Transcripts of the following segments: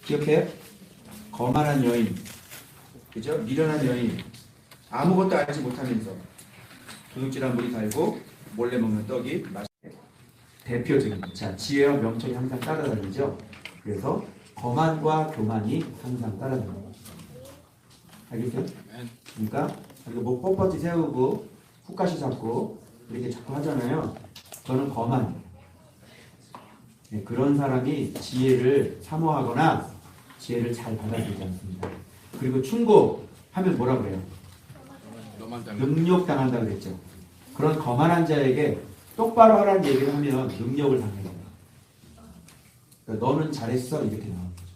기억해? 거만한 여인, 그죠? 미련한 여인, 아무것도 알지 못하면서 도둑질한 물이 달고 몰래 먹는 떡이 맛있게 대표적인 자 지혜와 명철이 항상 따라다니죠. 그래서 거만과 교만이 항상 따라다닙니다. 알겠죠? 그러니까 이거 목 뻣뻣이 세우고 훅가시 잡고 이렇게 자꾸 하잖아요. 저는 거만이에요. 네, 그런 사람이 지혜를 사모하거나 지혜를 잘 받아들이지 않습니다. 그리고 충고하면 뭐라 그래요? 능욕당한다 그랬죠. 그런 거만한 자에게 똑바로 하라는 얘기를 하면 능력을 당해요. 그러니까 너는 잘했어 이렇게 나오는 거죠.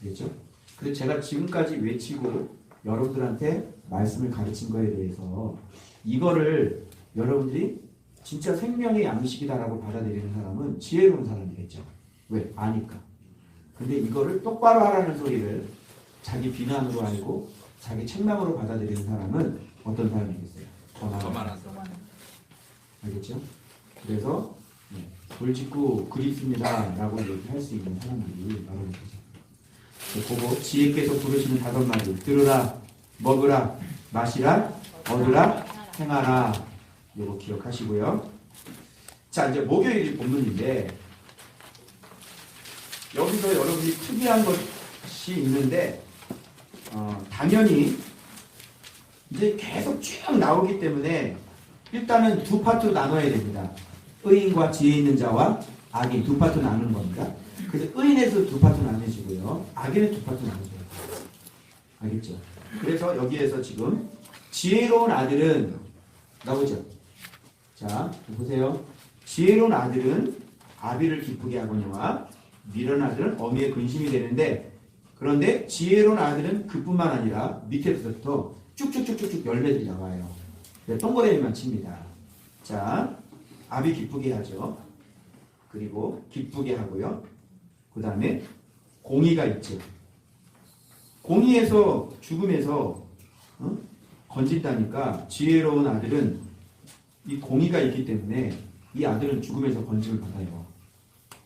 알겠죠? 그래서 제가 지금까지 외치고 여러분들한테 말씀을 가르친 거에 대해서 이거를 여러분들이 진짜 생명의 양식이다라고 받아들이는 사람은 지혜로운 사람이겠죠. 왜? 아니까. 근데 이거를 똑바로 하라는 소리를 자기 비난으로 알고 자기 책망으로 받아들이는 사람은 어떤 사람이겠어요? 거만한 사람. 알겠죠? 그래서 돌직구 그리스입니다 라고 얘기할 수 있는 사람들이 바로 거죠. 그거 지혜께서 부르시는 5마디 들으라, 먹으라, 마시라, 얻으라, 행하라. 이거 기억하시고요. 자 이제 목요일이 본문인데 여기서 여러분이 특이한 것이 있는데 당연히 이제 계속 쭉 나오기 때문에 일단은 두 파트로 나눠야 됩니다. 의인과 지혜 있는 자와 악인 두 파트 나누는 겁니다. 그래서 의인에서 두 파트 나누시고요. 악인은 두 파트 나누세요. 알겠죠? 그래서 여기에서 지금 지혜로운 아들은 나오죠. 자 보세요. 지혜로운 아들은 아비를 기쁘게 하거니와 미련한 아들은 어미의 근심이 되는데 그런데 지혜로운 아들은 그뿐만 아니라 밑에서부터 쭉쭉쭉쭉 열매들이 나와요. 동그라미만 칩니다. 자, 아비 기쁘게 하죠. 그리고 기쁘게 하고요. 그 다음에 공의가 있죠. 공의에서 죽음에서 건진다니까 지혜로운 아들은 이 공의가 있기 때문에 이 아들은 죽음에서 건짐을 받아요.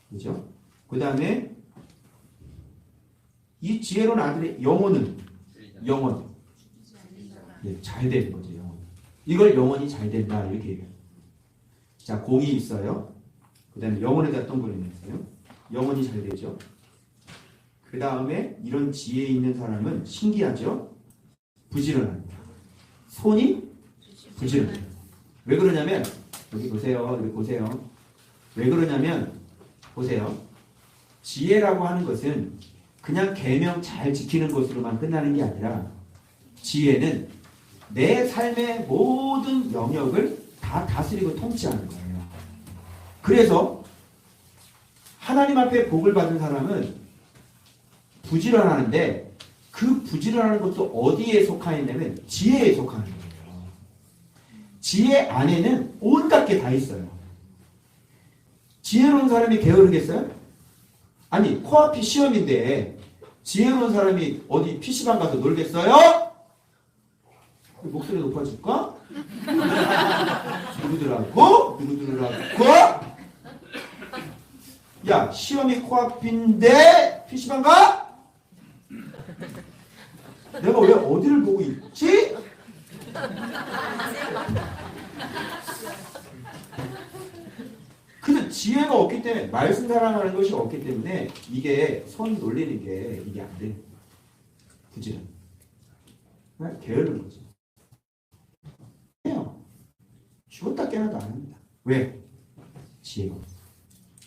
그죠? 그 다음에 이 지혜로운 아들의 영혼은 영원. 잘 되는 거죠. 영원. 이걸 영원히 잘 된다 이렇게 얘기해요. 자 공이 있어요. 그 다음에 영혼에다 동그라미 있어요. 영원히 잘 되죠. 그 다음에 이런 지혜 있는 사람은 신기하죠. 부지런합니다. 손이 부지런해요. 왜 그러냐면 여기 보세요. 여기 보세요. 왜 그러냐면 보세요. 지혜라고 하는 것은 그냥 계명 잘 지키는 것으로만 끝나는 게 아니라 지혜는 내 삶의 모든 영역을 다 다스리고 통치하는 거예요. 그래서 하나님 앞에 복을 받은 사람은 부지런하는데 그 부지런하는 것도 어디에 속하냐면 지혜에 속하는 거예요. 지혜 안에는 온갖 게 다 있어요. 지혜로운 사람이 게으르겠어요? 아니 코앞이 시험인데 지혜로운 사람이 어디 PC방 가서 놀겠어요? 목소리 높아질까? 누구들하고? 야 시험이 코앞인데 PC방 가? 내가 왜 어디를 보고 있지? 근데 지혜가 없기 때문에 말씀 사랑하는 것이 없기 때문에 이게 손 놀리는 게 이게 안 돼. 부지런. 게으른 거죠. 해요. 죽었다 깨어나도 안 합니다. 왜? 지혜가 없어.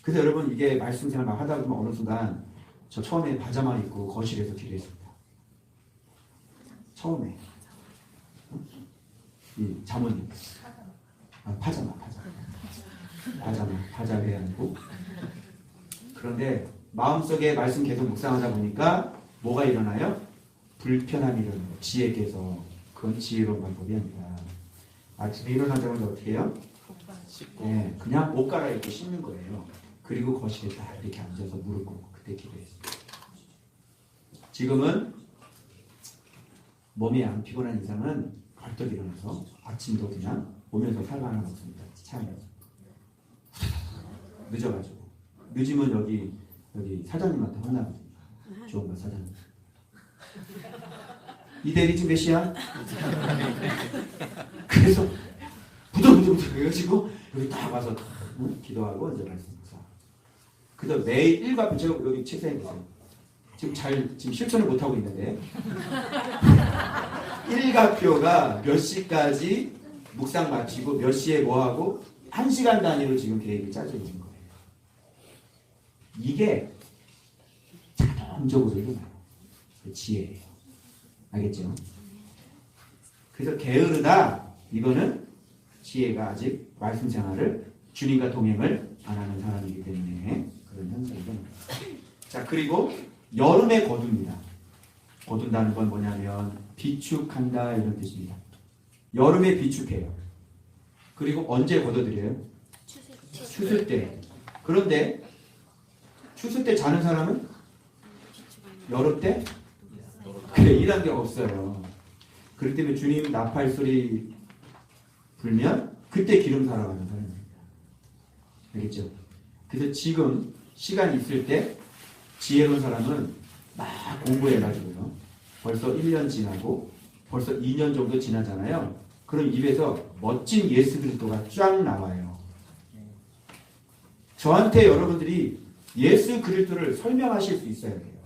그래서 여러분 이게 말씀 생활 막 하다 보면 어느 순간 저 처음에 파자마 입고 거실에서 기도했습니다. 처음에 이 자모님 파자마 해야 하고 그런데 마음속에 말씀 계속 묵상하다 보니까 뭐가 일어나요? 불편함이 일어나요. 지혜께서 그건 지혜로운 방법이 아니라 아침에 일어나자마자 어떻게 해요? 네, 그냥 옷 갈아입고 씻는 거예요. 그리고 거실에 딱 이렇게 앉아서 무릎 꿇고 그때 기도했어요. 지금은 몸이 안 피곤한 이상은 벌떡 일어나서 아침도 그냥 오면서 살바 하나 먹습니다. 차 안에서. 늦어가지고 늦으면 여기 사장님한테 혼나거든요. 좋은 거 사장. 이 대리 지금 몇 시야? 그래서 부들부들 해가지고 여기 딱 와서 기도하고 이제 말씀 묵상. 그래서 매일 일과표 제가 여기 책상에 보세요. 지금 실천을 못 하고 있는데 일과표가 몇 시까지 묵상 마치고 몇 시에 뭐 하고 1시간 단위로 지금 계획이 짜져 있는 거예요. 이게 자동적으로 일어나요. 그 지혜예요. 알겠죠? 그래서 게으르다 이거는 지혜가 아직 말씀 생활을 주님과 동행을 안 하는 사람이기 때문에 그런 현상이 됩니다. 자, 그리고 여름에 거둡니다. 거둔다는 건 뭐냐면 비축한다 이런 뜻입니다. 여름에 비축해요. 그리고 언제 거둬들여요? 추수 때. 그런데 추수 때 자는 사람은 여름 때? 그래, 일한 게 없어요. 그렇기 때문에 주님 나팔 소리 불면 그때 기름 사러 가는 사람입니다. 알겠죠? 그래서 지금 시간 있을 때 지혜로운 사람은 막 공부해가지고요. 벌써 1년 지나고 벌써 2년 정도 지나잖아요. 그럼 입에서 멋진 예수 그리스도가 쫙 나와요. 저한테 여러분들이 예수 그리스도를 설명하실 수 있어야 돼요.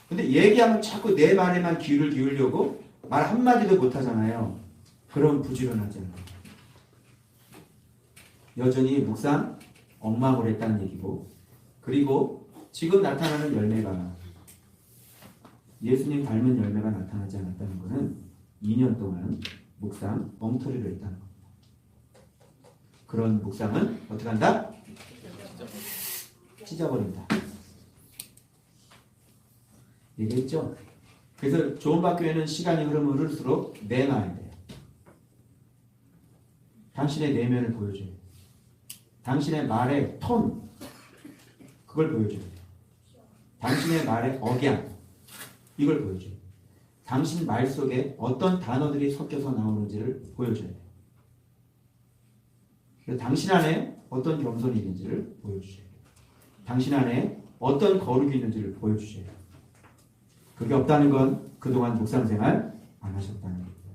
근데 얘기하면 자꾸 내 말에만 귀를 기울려고 말 한마디도 못하잖아요. 그럼 부지런하잖아요. 여전히 묵상 엉망을 했다는 얘기고, 그리고 지금 나타나는 열매가 예수님 닮은 열매가 나타나지 않았다는 것은 2년 동안 묵상 엉터리를 했다는 겁니다. 그런 묵상은 어떻게 한다? 찢어버린다. 얘기했죠? 그래서 좋은 학교에는 시간이 흐를수록 내놔야 돼요. 당신의 내면을 보여줘야 돼요. 당신의 말의 톤, 그걸 보여줘야 돼요. 당신의 말의 억양, 이걸 보여줘야 돼요. 당신 말 속에 어떤 단어들이 섞여서 나오는지를 보여줘야 돼요. 그래서 당신 안에 어떤 겸손이 있는지를 보여주셔야 돼요. 당신 안에 어떤 거룩이 있는지를 보여주셔야 돼요. 그게 없다는 건 그동안 묵상생활 안 하셨다는 겁니다.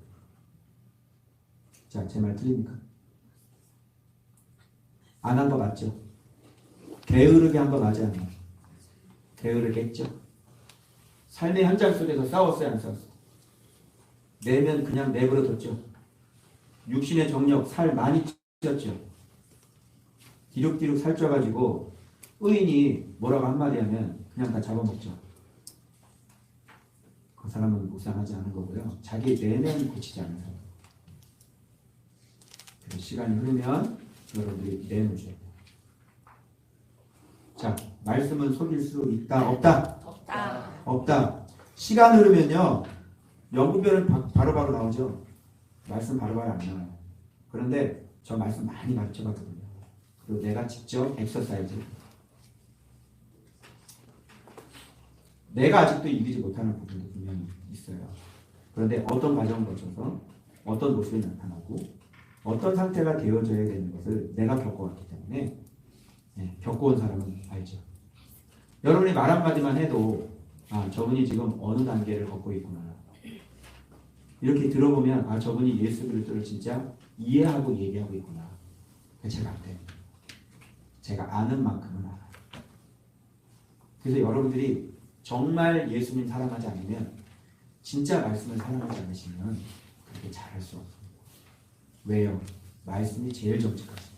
자, 제 말 틀립니까? 안 한 거 맞죠? 게으르게 한 거 맞지 않나요? 게으르게 했죠? 삶의 현장 속에서 싸웠어요, 안 싸웠어요? 내면 그냥 내버려뒀죠? 육신의 정력 살 많이 쪘죠? 디룩디룩 살쪄가지고 의인이 뭐라고 한마디 하면 그냥 다 잡아먹죠. 그 사람은 묵상하지 않은 거고요. 자기 내면이 고치지 않은 사람. 그래서 시간이 흐르면 여러분들이 내놓으셔야 돼요. 자, 말씀은 속일 수 있다, 없다? 없다. 없다. 시간 흐르면요, 연구별은 바로바로 나오죠. 말씀 바로바로 안 나와요. 그런데 저 말씀 많이 가르쳐봤거든요. 그리고 내가 직접 엑서사이즈. 내가 아직도 이기지 못하는 부분도 분명히 있어요. 그런데 어떤 과정을 거쳐서 어떤 모습이 나타나고 어떤 상태가 되어져야 되는 것을 내가 겪어왔기 때문에 겪어온 사람은 알죠. 여러분이 말 한마디만 해도 아, 저분이 지금 어느 단계를 걷고 있구나. 이렇게 들어보면 아, 저분이 예수 그리스도를 진짜 이해하고 얘기하고 있구나. 제가 안 돼요. 제가 아는 만큼은 알아요. 그래서 여러분들이 정말 예수님 사랑하지 않으면, 진짜 말씀을 사랑하지 않으시면 그렇게 잘할 수 없습니다. 왜요? 말씀이 제일 정직하십니다.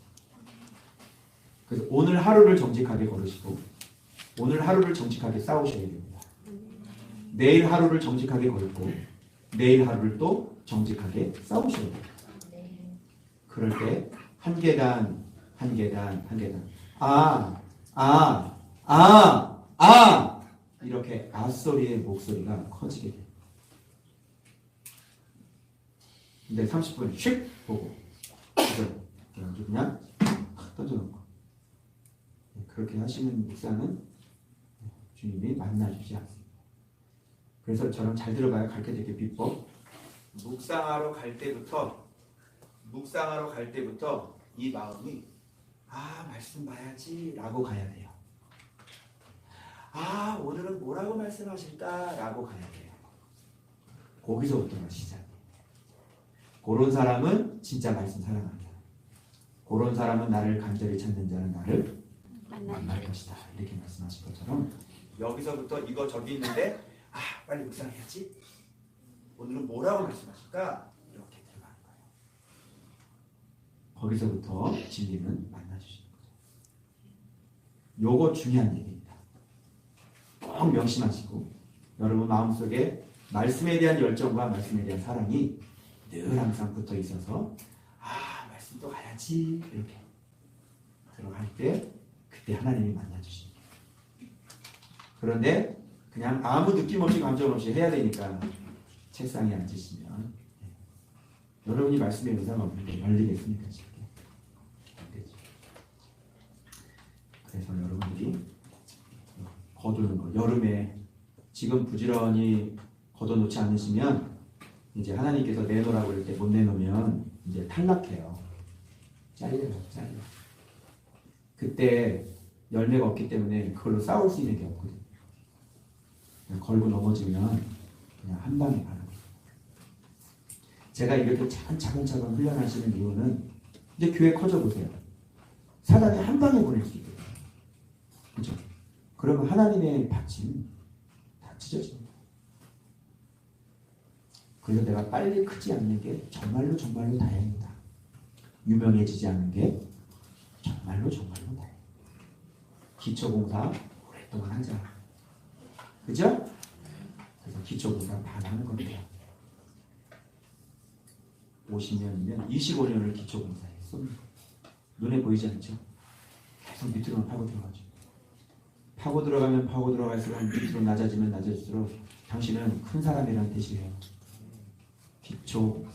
그래서 오늘 하루를 정직하게 걸으시고 오늘 하루를 정직하게 싸우셔야 됩니다. 내일 하루를 정직하게 걸고 내일 하루를 또 정직하게 싸우셔야 됩니다. 그럴 때 한 계단 한 계단 한 계단 이렇게 아소리의 목소리가 커지게 돼요. 근데 30분 슉 보고 그냥 탁 던져놓고 그렇게 하시는 묵상은 주님이 만나주지 않습니다. 그래서 저랑 잘 들어봐야 가르쳐드릴게요. 비법. 묵상하러 갈 때부터 이 마음이 아, 말씀 봐야지 라고 가야 돼요. 아, 오늘은 뭐라고 말씀하실까라고 가야 돼요. 거기서부터가 시작이에요. 그런 사람은 진짜 말씀 사랑한다. 그런 사람은 나를 간절히 찾는 자는 나를 만날 것이다. 이렇게 말씀하신 것처럼 여기서부터 이거 저기 있는데 빨리 묵상해야지. 오늘은 뭐라고 말씀하실까? 이렇게 들어가는 거예요. 거기서부터 진리는 만나주시는 거죠. 요거 중요한 얘기입니다. 꼭 명심하시고 여러분 마음속에 말씀에 대한 열정과 말씀에 대한 사랑이 늘 항상 붙어 있어서 말씀도 가야지 이렇게 들어갈 때 그때 하나님이 만나주십니다. 그런데 그냥 아무 느낌 없이 감정 없이 해야 되니까 책상에 앉으시면 여러분이 말씀에 의사가 없는데 열리겠습니까? 쉽게 안 되죠. 그래서 여러분들이 거두는 거 여름에 지금 부지런히 걷어놓지 않으시면 이제 하나님께서 내놓으라고 그럴 때 못 내놓으면 이제 탈락해요. 잘려요. 그때 열매가 없기 때문에 그걸로 싸울 수 있는 게 없거든요. 그냥 걸고 넘어지면 그냥 한 방에 가는 거예요. 제가 이렇게 차근차근 훈련하시는 이유는 이제 교회 커져 보세요. 사단이 한 방에 보낼 수 있거든요. 그죠? 그러면 하나님의 밭은 다 찢어집니다. 그래서 내가 빨리 크지 않는 게 정말로 다행이다. 유명해지지 않은 게 정말로 다행이다. 기초공사 오랫동안 하자. 그죠? 그래서 기초공사 반하는 겁니다. 50년이면 25년을 기초공사에 쏩니다. 눈에 보이지 않죠? 계속 밑으로 파고 들어가죠. 파고 들어갈수록 밑으로 낮아지면 낮아질수록 당신은 큰 사람이라는 뜻이에요. 기초공사.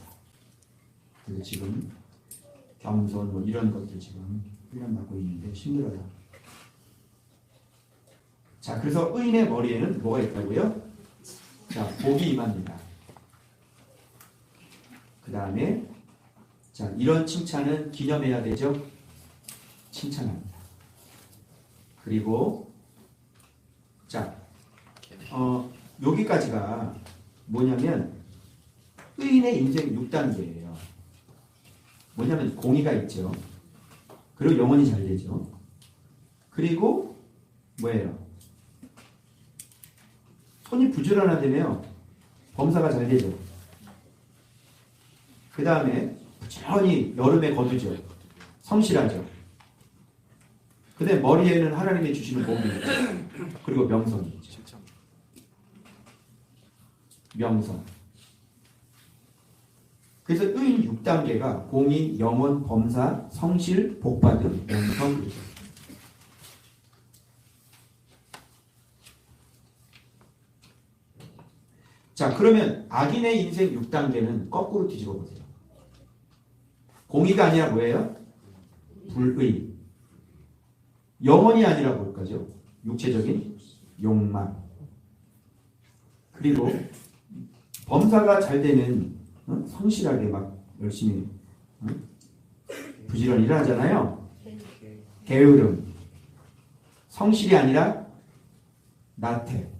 그래서 지금 겸손 이런 것들 지금 훈련받고 있는데 힘들어요. 자, 그래서 의인의 머리에는 뭐가 있다고요? 자, 복이 임합니다. 그 다음에 자, 이런 칭찬은 기념해야 되죠? 칭찬합니다. 그리고 자, 여기까지가 뭐냐면 의인의 인생 6단계예요. 뭐냐면 공의가 있죠. 그리고 영혼이 잘 되죠. 그리고 뭐예요? 손이 부지런하다며 범사가 잘 되죠. 그 다음에 부지런히 여름에 거두죠. 성실하죠. 그 다음에 머리에는 하나님이 주시는 복이 있죠. 그리고 명성이 있죠. 명성. 그래서 의인 6단계가 공의, 영혼, 범사, 성실, 복받음, 명성. 자, 그러면 악인의 인생 6단계는 거꾸로 뒤집어 보세요. 공의가 아니라 뭐예요? 불의. 영혼이 아니라 뭘까죠? 육체적인 욕망. 그리고 범사가 잘 되는 성실하게 막 열심히 부지런히 일하잖아요. 게으름. 성실이 아니라 나태.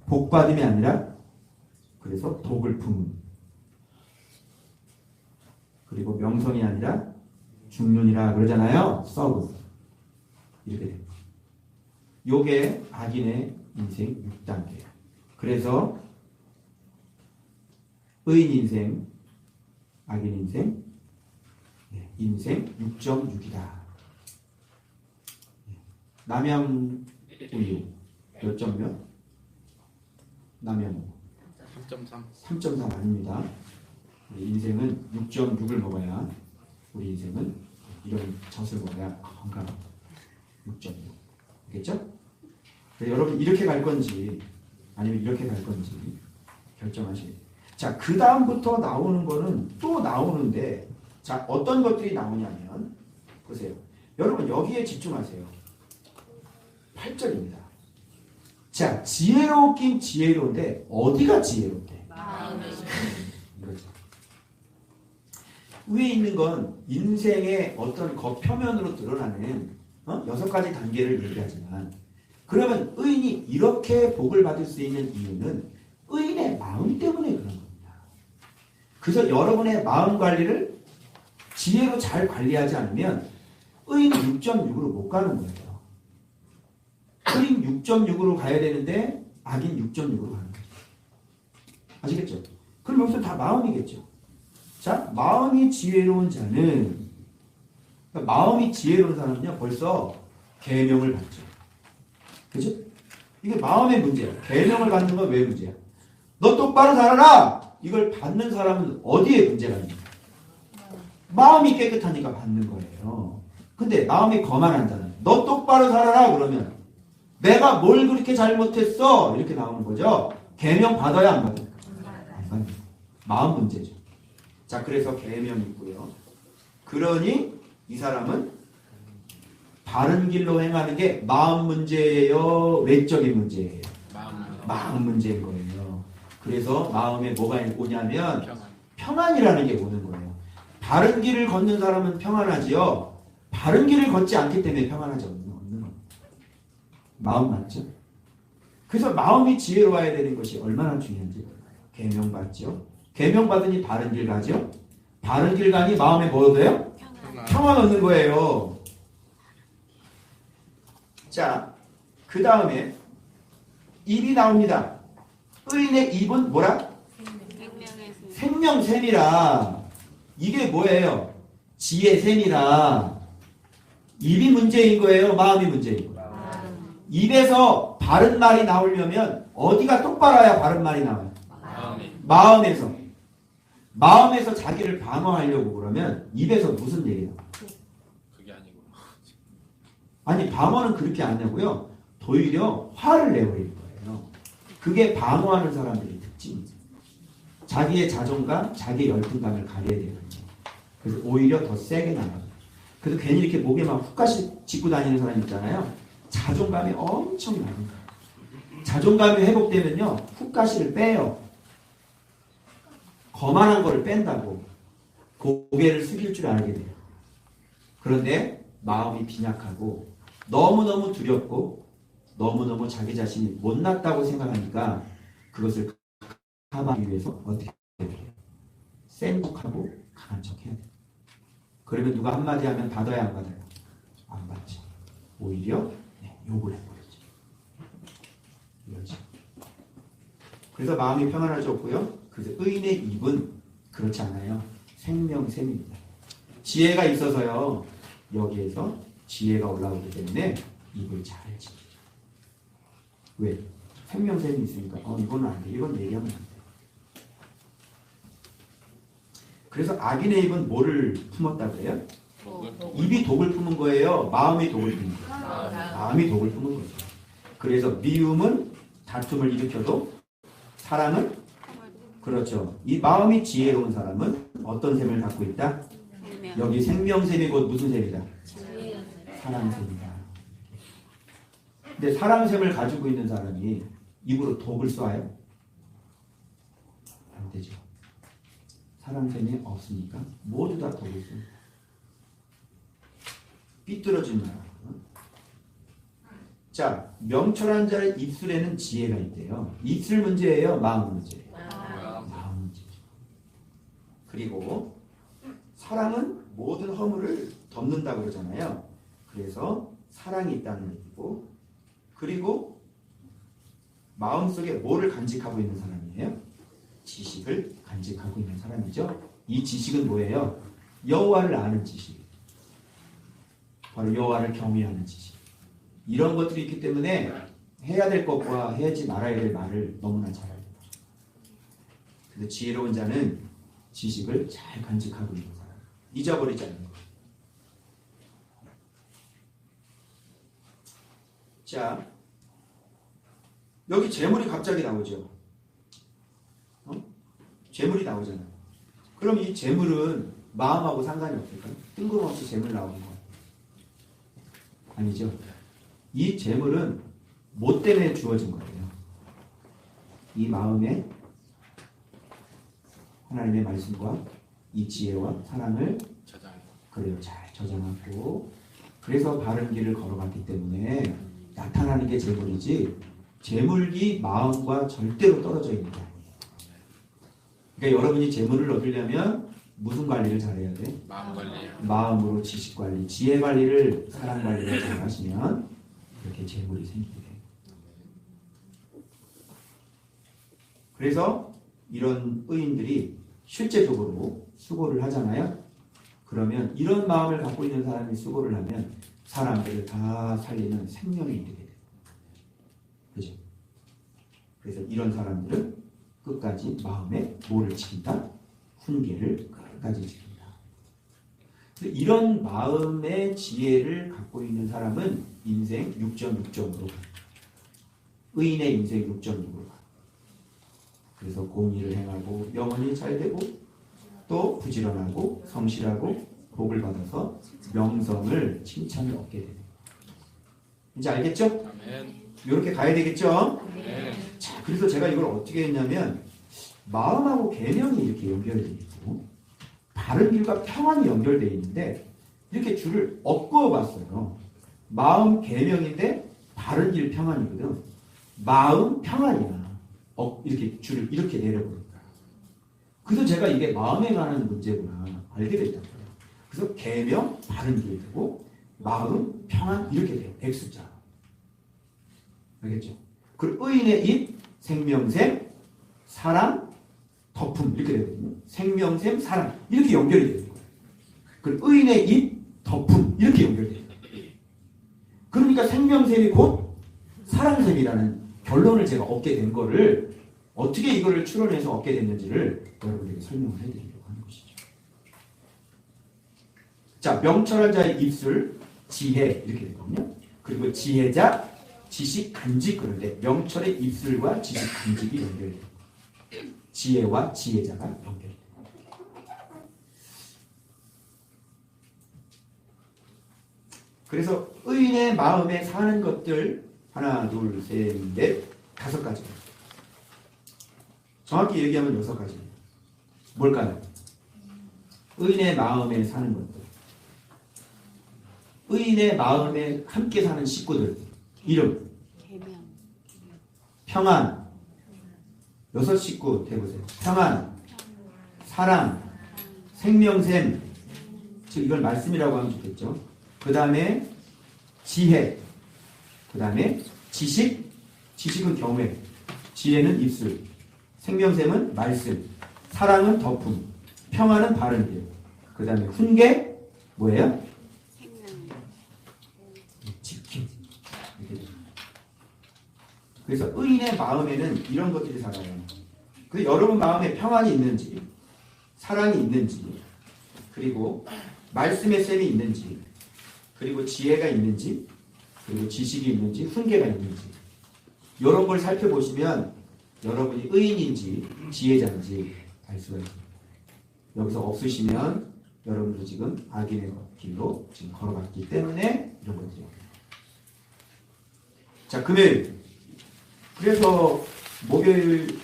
복받음이 아니라 그래서 독을 품음. 그리고 명성이 아니라 중륜이라 그러잖아요. 썩음. 이렇게 됩니다. 요게 악인의 인생 6단계예요. 그래서 의인 인생, 악인 인생, 인생 6.6이다. 남양 우유 몇 점이요? 남양 3.3 아닙니다. 우리 인생은 6.6을 먹어야 우리 인생은 이런 젖을 먹어야 건강합니다. 6.6. 알겠죠? 여러분 이렇게 갈 건지 아니면 이렇게 갈 건지 결정하시겠죠. 자, 그 다음부터 나오는 거는 또 나오는데 자, 어떤 것들이 나오냐면 보세요. 여러분 여기에 집중하세요. 8절입니다. 자, 지혜롭긴 지혜로운데 어디가 지혜롭대? 이거죠. 위에 있는 건 인생의 어떤 겉표면으로 드러나는 6가지 단계를 얘기하지만 그러면 의인이 이렇게 복을 받을 수 있는 이유는 의인의 마음 때문에 그런 겁니다. 그래서 여러분의 마음 관리를 지혜로 잘 관리하지 않으면 의인 6.6으로 못 가는 거예요. 의인 6.6으로 가야 되는데 악인 6.6으로 가는 거예요. 아시겠죠? 그럼 여기서 다 마음이겠죠. 자, 마음이 지혜로운 자는, 그러니까 마음이 지혜로운 사람은요 벌써 계명을 받죠. 그죠? 이게 마음의 문제야. 계명을 받는 건 왜 문제야? 너 똑바로 살아라! 이걸 받는 사람은 어디에 문제가 있는 거야? 마음이 깨끗하니까 받는 거예요. 근데 마음이 거만한 자는 너 똑바로 살아라 그러면 내가 뭘 그렇게 잘못했어? 이렇게 나오는 거죠. 계명 받아야 안 받아요? 안 받아요. 마음 문제죠. 자, 그래서 계명이 있고요. 그러니 이 사람은 바른 길로 행하는 게 마음 문제예요? 외적인 문제예요? 마음 문제인 거예요. 그래서 마음에 뭐가 오냐면 평안이라는 게 오는 거예요. 바른 길을 걷는 사람은 평안하지요. 바른 길을 걷지 않기 때문에 평안하지 없는 겁니다. 마음 맞죠? 그래서 마음이 지혜로워야 되는 것이 얼마나 중요한지 계명 받죠. 계명 받으니 바른 길 가죠. 바른 길 가니 마음에 뭐 얻어요? 평안 얻는 거예요. 자, 그 다음에 입이 나옵니다. 의인의 입은 뭐라? 생명샘이라. 이게 뭐예요? 지혜샘이라. 입이 문제인 거예요? 마음이 문제인 거예요? 입에서 바른 말이 나오려면 어디가 똑바로야 바른 말이 나와요? 마음에서. 마음에서 자기를 방어하려고 그러면 입에서 무슨 얘기예요? 그게 아니고. 아니, 방어는 그렇게 안 내고요. 오히려 화를 내버리는 거예요. 그게 방어하는 사람들의 특징이죠. 자기의 자존감, 자기의 열등감을 가려야 되거든요. 그래서 오히려 더 세게 나가요. 그래서 괜히 이렇게 목에 막 훅가시 짚고 다니는 사람 있잖아요. 자존감이 엄청 나는 거예요. 자존감이 회복되면요. 훅가시를 빼요. 거만한 거를 뺀다고. 고개를 숙일 줄 알게 돼요. 그런데 마음이 빈약하고 너무너무 두렵고 너무너무 자기 자신이 못났다고 생각하니까 그것을 커버하기 위해서 어떻게 해야 돼요? 센 척하고 강한 척 해야 돼요. 그러면 누가 한마디 하면 받아야 안 받아요? 안 받죠. 오히려 욕을 해버리죠. 이러죠. 그래서 마음이 평안할 수 없고요. 그래서 의인의 입은 그렇지 않아요. 생명샘입니다. 지혜가 있어서요. 여기에서 지혜가 올라오기 때문에 입을 잘 지키죠. 왜? 생명샘이 있으니까 이거는 안 돼. 이건 얘기하면 안 돼. 그래서 악인의 입은 뭐를 품었다 그래요? 입이 독을 품은 거예요? 마음이 독을 품은 거예요? 마음이 독을 품은 거죠. 그래서 미움은 다툼을 일으켜도 사랑은 그렇죠. 이 마음이 지혜로운 사람은 어떤 셈을 갖고 있다? 여기 생명샘이 곧 무슨 셈이다? 사랑샘이다. 근데 사랑샘을 가지고 있는 사람이 입으로 독을 쏴요? 안 되죠. 사랑샘이 없으니까 모두 다 독을 씁니다. 삐뚤어진 말. 자, 명철한 자의 입술에는 지혜가 있대요. 입술 문제예요? 마음 문제예요? 마음 문제죠. 그리고 사랑은 모든 허물을 덮는다고 그러잖아요. 그래서 사랑이 있다는 얘기고, 그리고 마음속에 뭐를 간직하고 있는 사람이에요? 지식을 간직하고 있는 사람이죠. 이 지식은 뭐예요? 여호와를 아는 지식. 바로 여호와를 경외하는 지식. 이런 것들이 있기 때문에 해야 될 것과 해야지 말아야 될 말을 너무나 잘 알죠. 그래서 지혜로운 자는 지식을 잘 간직하고 있는 사람. 잊어버리지 않는 것. 자, 여기 재물이 갑자기 나오죠. 재물이 나오잖아요. 그럼 이 재물은 마음하고 상관이 없을까요? 뜬금없이 재물 나오는 거 아니죠. 이 재물은 뭐 때문에 주어진 거예요? 이 마음에 하나님의 말씀과 이 지혜와 사랑을 그래요 잘 저장하고, 그래서 바른 길을 걸어갔기 때문에 나타나는 게 재물이지 재물이 마음과 절대로 떨어져 있는 게 아니에요. 그러니까 여러분이 재물을 얻으려면 무슨 관리를 잘해야 돼? 마음 관리요. 마음으로 지식 관리, 지혜 관리를, 사랑 관리를 잘 하시면 이렇게 재물이 생기게 돼요. 그래서 이런 의인들이 실제적으로 수고를 하잖아요. 그러면 이런 마음을 갖고 있는 사람이 수고를 하면 사람들을 다 살리는 생명이 되게 돼요. 그죠? 그래서 이런 사람들은 끝까지 마음에 뭐를 지킨다? 훈계를 끝까지 지킨다. 이런 마음의 지혜를 갖고 있는 사람은 인생 6.6점으로 가요. 의인의 인생 6.6으로 가요. 그래서 공의를 행하고 영원히 잘 되고 또 부지런하고 성실하고 복을 받아서 명성을 칭찬을 얻게 됩니다. 이제 알겠죠? 아멘. 이렇게 가야 되겠죠? 네. 자, 그래서 제가 이걸 어떻게 했냐면 마음하고 계명이 이렇게 연결되어 있고 바른 길과 평안이 연결되어 있는데 이렇게 줄을 엮어 봤어요. 마음 계명인데 바른 길 평안이거든. 마음 평안이야. 이렇게 줄을 이렇게 내려보니까. 그래서 제가 이게 마음에 관한 문제구나 알게 됐다고요. 그래서 계명 바른 길 되고 마음 평안 이렇게 돼요. X자. 알겠죠? 그리고 의인의 입 생명샘 사랑 덮음 이렇게 되거든요. 생명샘 사랑 이렇게 연결이 되는 거예요. 그리고 의인의 입 덮음 이렇게 연결돼요. 그러니까 생명샘이 곧 사랑샘이라는 결론을 제가 얻게 된 거를 어떻게 이거를 추론해서 얻게 됐는지를 여러분에게 설명을 해드리려고 하는 것이죠. 자, 명철한 자의 입술 지혜 이렇게 되거든요. 그리고 지혜자 지식 간직 그런데 명철의 입술과 지식 간직이 연결돼요. 지혜와 지혜자가 연결돼요. 그래서 의인의 마음에 사는 것들 하나, 둘, 셋, 넷, 5가지. 정확히 얘기하면 6가지입니다. 뭘까요? 의인의 마음에 사는 것들. 의인의 마음에 함께 사는 식구들. 이름. 평안. 6식구 대보세요. 평안. 사랑. 생명샘. 즉 이걸 말씀이라고 하면 좋겠죠. 그 다음에 지혜. 그 다음에 지식. 지식은 경외. 지혜는 입술. 생명샘은 말씀. 사랑은 덮음. 평안은 바른 길. 그 다음에 훈계. 뭐예요? 지킴. 그래서 의인의 마음에는 이런 것들이 살아요. 그래서 여러분 마음에 평안이 있는지, 사랑이 있는지, 그리고 말씀의 셈이 있는지, 그리고 지혜가 있는지, 그리고 지식이 있는지, 훈계가 있는지 이런 걸 살펴보시면 여러분이 의인인지 지혜자인지 알 수가 있습니다. 여기서 없으시면 여러분도 지금 악인의 길로 지금 걸어갔기 때문에 이런 것들이에요. 자, 금요일. 그래서 목요일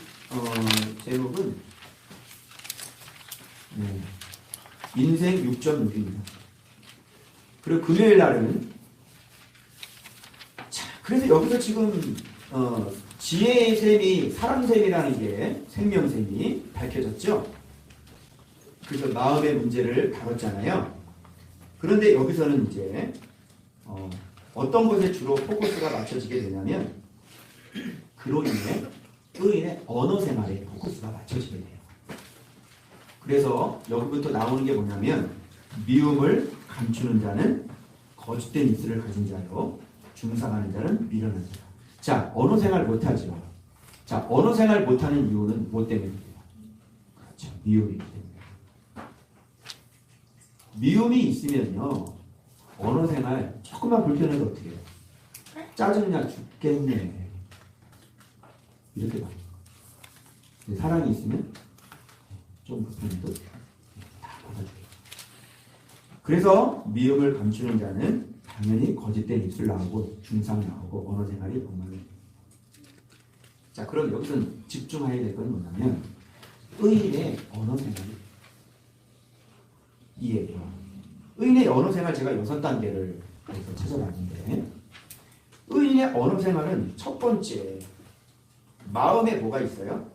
제목은 인생 6.6입니다. 그리고 금요일 날은 자, 그래서 여기서 지금 지혜의 셈이 사랑셈이라는 게 생명셈이 밝혀졌죠. 그래서 마음의 문제를 다뤘잖아요. 그런데 여기서는 이제 어떤 것에 주로 포커스가 맞춰지게 되냐면 그로 인해 의인의 언어 생활에 포커스가 맞춰지게 돼요. 그래서 여기부터 나오는 게 뭐냐면 미움을 감추는 자는 거짓된 입술을 가진 자요 중상하는 자는 미련한 자다. 자, 언어 생활 못하죠. 자, 언어 생활 못하는 이유는 뭐 때문이에요? 그렇죠. 미움이기 때문에. 미움이 있으면요 언어 생활 조금만 불편해도 어떻게 해요? 짜증나 죽겠네. 이렇게 말해요. 사랑이 있으면 좀 불편해도 다 받아줘요. 그래서 미움을 감추는 자는 당연히 거짓된 입술 나오고 중상 나오고 언어 생활이 엉망이 돼요. 자, 그럼 여기서는 집중해야 될 건 뭐냐면 의인의 언어 생활이 이해해요. 의인의 언어 생활 제가 6단계를 그래서 찾아봤는데 의인의 언어 생활은 첫 번째 마음에 뭐가 있어요?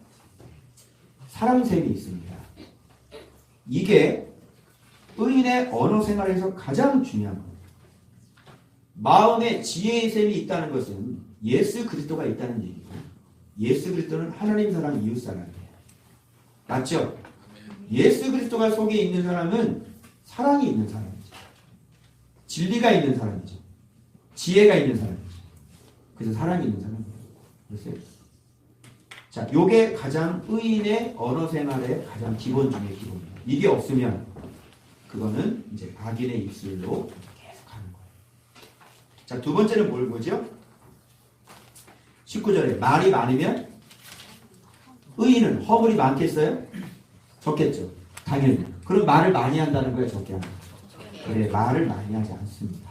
사랑샘이 있습니다. 이게 의인의 언어 생활에서 가장 중요한 겁니다. 마음에 지혜의 샘이 있다는 것은 예수 그리스도가 있다는 얘기고, 예수 그리스도는 하나님 사랑, 이웃 사랑이에요. 맞죠? 예수 그리스도가 속에 있는 사람은 사랑이 있는 사람이죠. 진리가 있는 사람이죠. 지혜가 있는 사람이죠. 그래서 사랑이 있는 사람이에요. 그랬어요? 자, 요게 가장 의인의 언어 생활의 가장 기본 중에 기본입니다. 이게 없으면 그거는 이제 악인의 입술로 계속 가는 거예요. 자, 두 번째는 뭘 보죠? 19절에 말이 많으면 의인은 허물이 많겠어요? 적겠죠. 당연히. 그럼 말을 많이 한다는 거예요, 적게 하는 거예요? 그래, 말을 많이 하지 않습니다.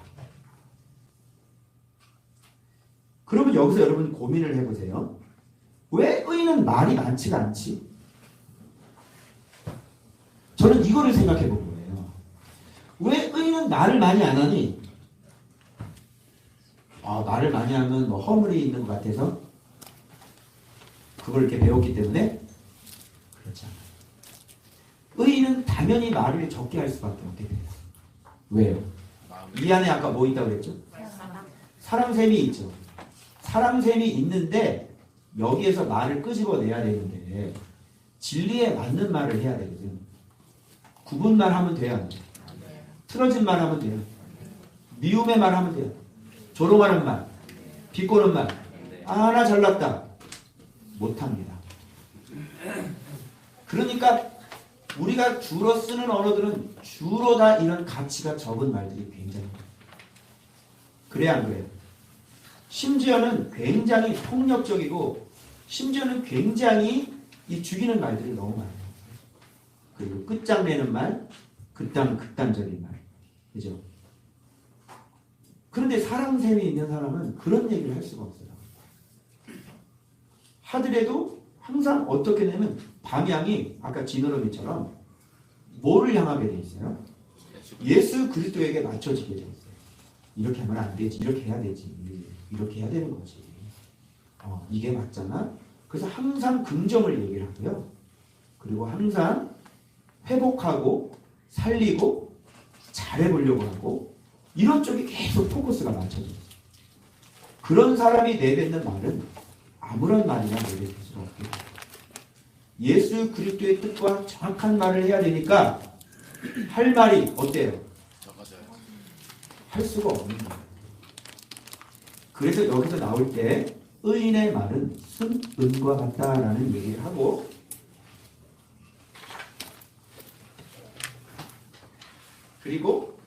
그러면 여기서 여러분 고민을 해보세요. 왜 의인은 말이 많지가 않지? 저는 이거를 생각해 본 거예요. 왜 의인은 말을 많이 안 하니? 말을 많이 하면 뭐 허물이 있는 것 같아서 그걸 이렇게 배웠기 때문에 그렇지 않아요. 의인은 당연히 말을 적게 할 수밖에 없게 돼요. 왜요? 이 안에 아까 뭐 있다고 그랬죠? 사랑샘이 있죠. 사랑샘이 있는데 여기에서 말을 끄집어내야 되는데 진리에 맞는 말을 해야 되거든. 구분만 하면 돼요. 틀어진 말 하면 돼요. 미움의 말 하면 돼요. 조롱하는 말, 비꼬는 말. 나 잘났다. 못합니다. 그러니까 우리가 주로 쓰는 언어들은 주로 다 이런 가치가 적은 말들이 굉장히 많아요. 그래야 안 그래요? 심지어는 굉장히 폭력적이고 심지어는 굉장히 이 죽이는 말들이 너무 많아요. 그리고 끝장내는 말, 극단적인 말. 그죠? 그런데 사랑샘이 있는 사람은 그런 얘기를 할 수가 없어요. 하더라도 항상 어떻게 되면 방향이 아까 지느러미처럼 뭐를 향하게 돼 있어요? 예수 그리스도에게 맞춰지게 돼 있어요. 이렇게 하면 안 되지. 이렇게 해야 되지. 이렇게 해야 되는 거지. 이게 맞잖아. 그래서 항상 긍정을 얘기를 하고요. 그리고 항상 회복하고 살리고 잘해보려고 하고 이런 쪽이 계속 포커스가 맞춰져 있어요. 그런 사람이 내뱉는 말은 아무런 말이나 내뱉을 수가 없게 돼요. 예수 그리스도의 뜻과 정확한 말을 해야 되니까 할 말이 어때요? 할 수가 없는 거예요. 그래서 여기서 나올 때 의인의 말은 순은과 같다라는 얘기를 하고 그리고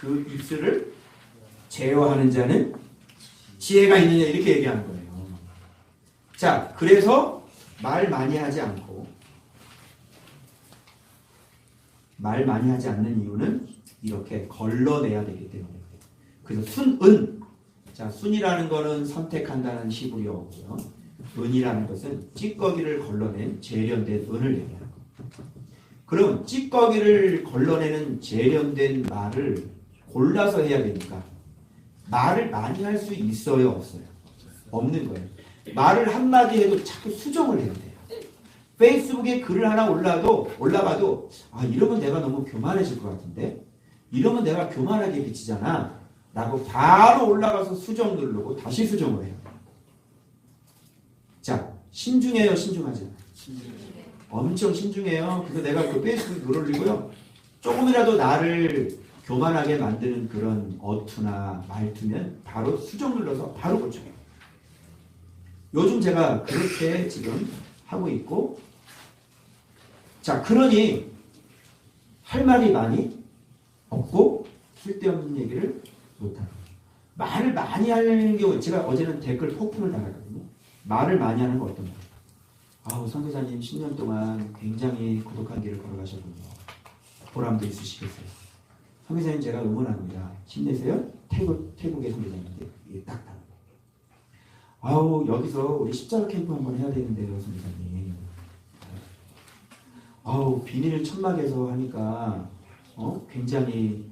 그 입술을 제어하는 자는 지혜가 있느냐 이렇게 얘기하는 거예요. 자, 그래서 말 많이 하지 않고 말 많이 하지 않는 이유는 이렇게 걸러내야 되기 때문에 그래서 순은 자, 순이라는 거는 선택한다는 히브리어고요. 은이라는 것은 찌꺼기를 걸러낸 재련된 은을 얘기하는 거예요. 그럼 찌꺼기를 걸러내는 재련된 말을 골라서 해야 되니까 말을 많이 할 수 있어요? 없어요? 없는 거예요. 말을 한마디 해도 자꾸 수정을 해야 돼요. 페이스북에 글을 하나 올라가도 이러면 내가 너무 교만해질 것 같은데 이러면 내가 교만하게 비치잖아 라고 바로 올라가서 수정 누르고 다시 수정을 해요. 자, 신중해요? 신중하지 않아요? 엄청 신중해요. 그래서 내가 그 페이스북에 글 올리고요. 조금이라도 나를 교만하게 만드는 그런 어투나 말투면 바로 수정 눌러서 바로 고쳐요. 요즘 제가 그렇게 지금 하고 있고 자, 그러니 할 말이 많이 없고 쓸데없는 얘기를 못하는 거죠. 말을 많이 하는 경우 제가 어제는 댓글 폭풍을 달았거든요. 말을 많이 하는 거 어떤 거예요? 선교사님 10년 동안 굉장히 고독한 길을 걸어가셨군요. 보람도 있으시겠어요. 선교사님 제가 응원합니다. 힘내세요. 태국의 선교사님인데 이게 딱 다른 거예요. 여기서 우리 십자가 캠프 한번 해야 되는데요, 선교사님. 비닐 천막에서 하니까 굉장히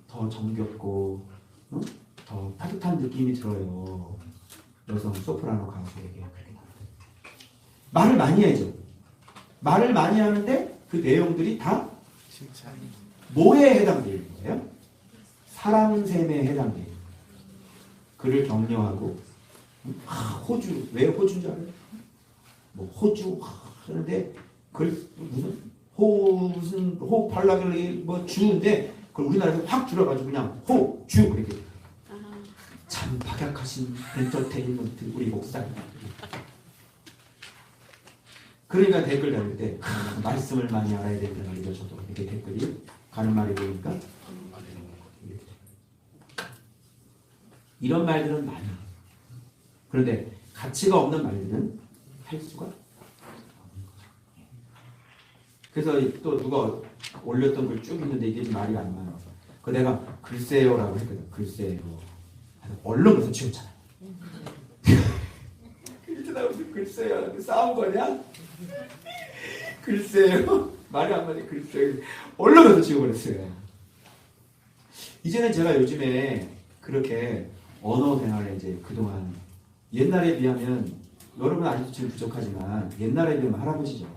더 정겹고 더 따뜻한 느낌이 들어요. 여성 소프라노 가수에게 그렇게 나와요. 말을 많이 해야죠. 말을 많이 하는데 그 내용들이 다 칭찬. 뭐에 해당되는 거예요? 사랑샘에 해당돼요. 그를 격려하고 호주 왜 호주인 줄 알아요? 뭐 호주 하는데 그걸 무슨 호 팔라길래 뭐 주인데 그걸 우리나라에서 확 들어가지고 그냥 호주 이렇게 참 박약하신 엔터테인먼트 우리 목사님. 그러니까 댓글 달릴 때 말씀을 많이 알아야 된다는 얘기가 저도 이렇게 댓글이 가는 말이 보니까 이런 말들은 많아. 그런데 가치가 없는 말들은 할 수가 없는 거죠. 그래서 또 누가 올렸던 글 쭉 있는데 이게 말이 안 나요. 그 내가 글쎄요라고 했거든. 글쎄요. 언론에서 치웠잖아. 이렇게 나오면 글쎄요. 싸운 거냐? 글쎄요. 말이 안 맞아. 글쎄요. 언론에서 치워버렸어요. 이제는 제가 요즘에 그렇게 언어 생활에 이제 그동안 옛날에 비하면 여러분 아직도 지금 부족하지만 옛날에 비하면 할아버지죠.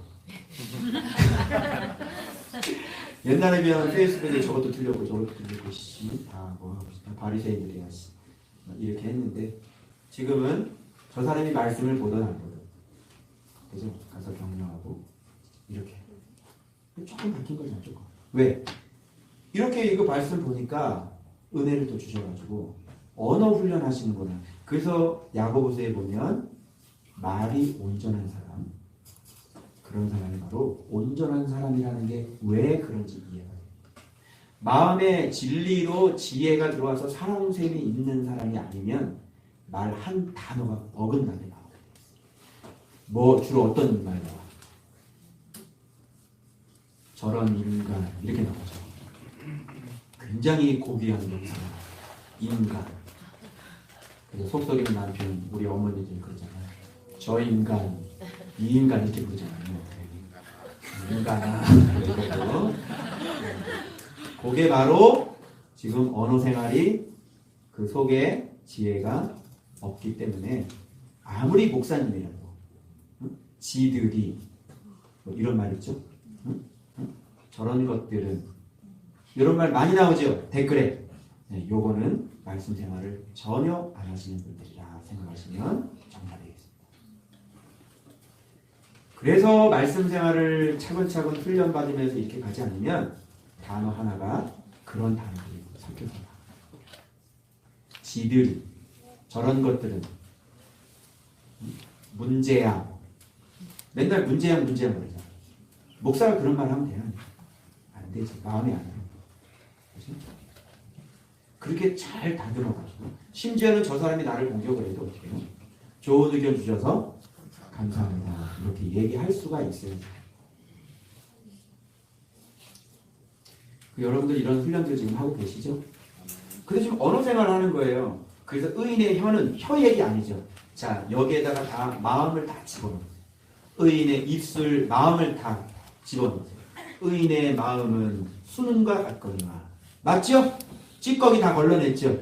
옛날에 비하면 페이스북에 저것도 들려고 저것도 들려고 뭐 바리새인들이야 이렇게 했는데 지금은 저 사람이 말씀을 보든 안 보든 그래서 가서 격려하고 이렇게 조금 바뀐 거죠. 조금. 왜? 이렇게 이거 말씀 보니까 은혜를 또 주셔가지고 언어 훈련하시는구나. 그래서 야고보서에 보면 말이 온전한 사람, 그런 사람이 바로 온전한 사람이라는 게 왜 그런지 이해가 돼요. 마음에 진리로 지혜가 들어와서 사랑샘이 있는 사람이 아니면 말 한 단어가 어긋나게 나오게 돼요. 뭐 주로 어떤 말 나와? 저런 인간 이렇게 나오죠. 굉장히 고귀한 명사 인간. 그래서 속썩이는 남편 우리 어머니들 그러잖아요. 저 인간, 이 인간 이렇게 부르잖아요. 인간아. 그리고 그게 바로 지금 언어 생활이 그 속에 지혜가 없기 때문에 아무리 목사님이라도 지들이 뭐 이런 말 있죠. 저런 것들은 이런 말 많이 나오죠. 댓글에. 네, 요거는 말씀 생활을 전혀 안 하시는 분들이라 생각하시면 정말 되겠습니다. 그래서 말씀 생활을 차근차근 훈련받으면서 이렇게 가지 않으면 단어 하나가 그런 단어들이 섞여서 지들 저런 것들은 문제야 맨날 문제야 그러잖아. 목사가 그런 말 하면 돼요? 안 되지. 마음에 안 들어. 그렇게 잘 다듬어가지고 심지어는 저 사람이 나를 공격을 해도 어떻게 해요? 좋은 의견 주셔서 감사합니다. 이렇게 얘기할 수가 있어요. 여러분들 이런 훈련들 지금 하고 계시죠? 근데 지금 언어 생활을 하는 거예요. 그래서 의인의 혀는 혀 얘기 아니죠. 자, 여기에다가 다 마음을 다 집어넣으세요. 의인의 입술, 마음을 다 집어넣으세요. 의인의 마음은 수능과 같거니와. 맞죠? 찌꺼기 다 걸러냈죠?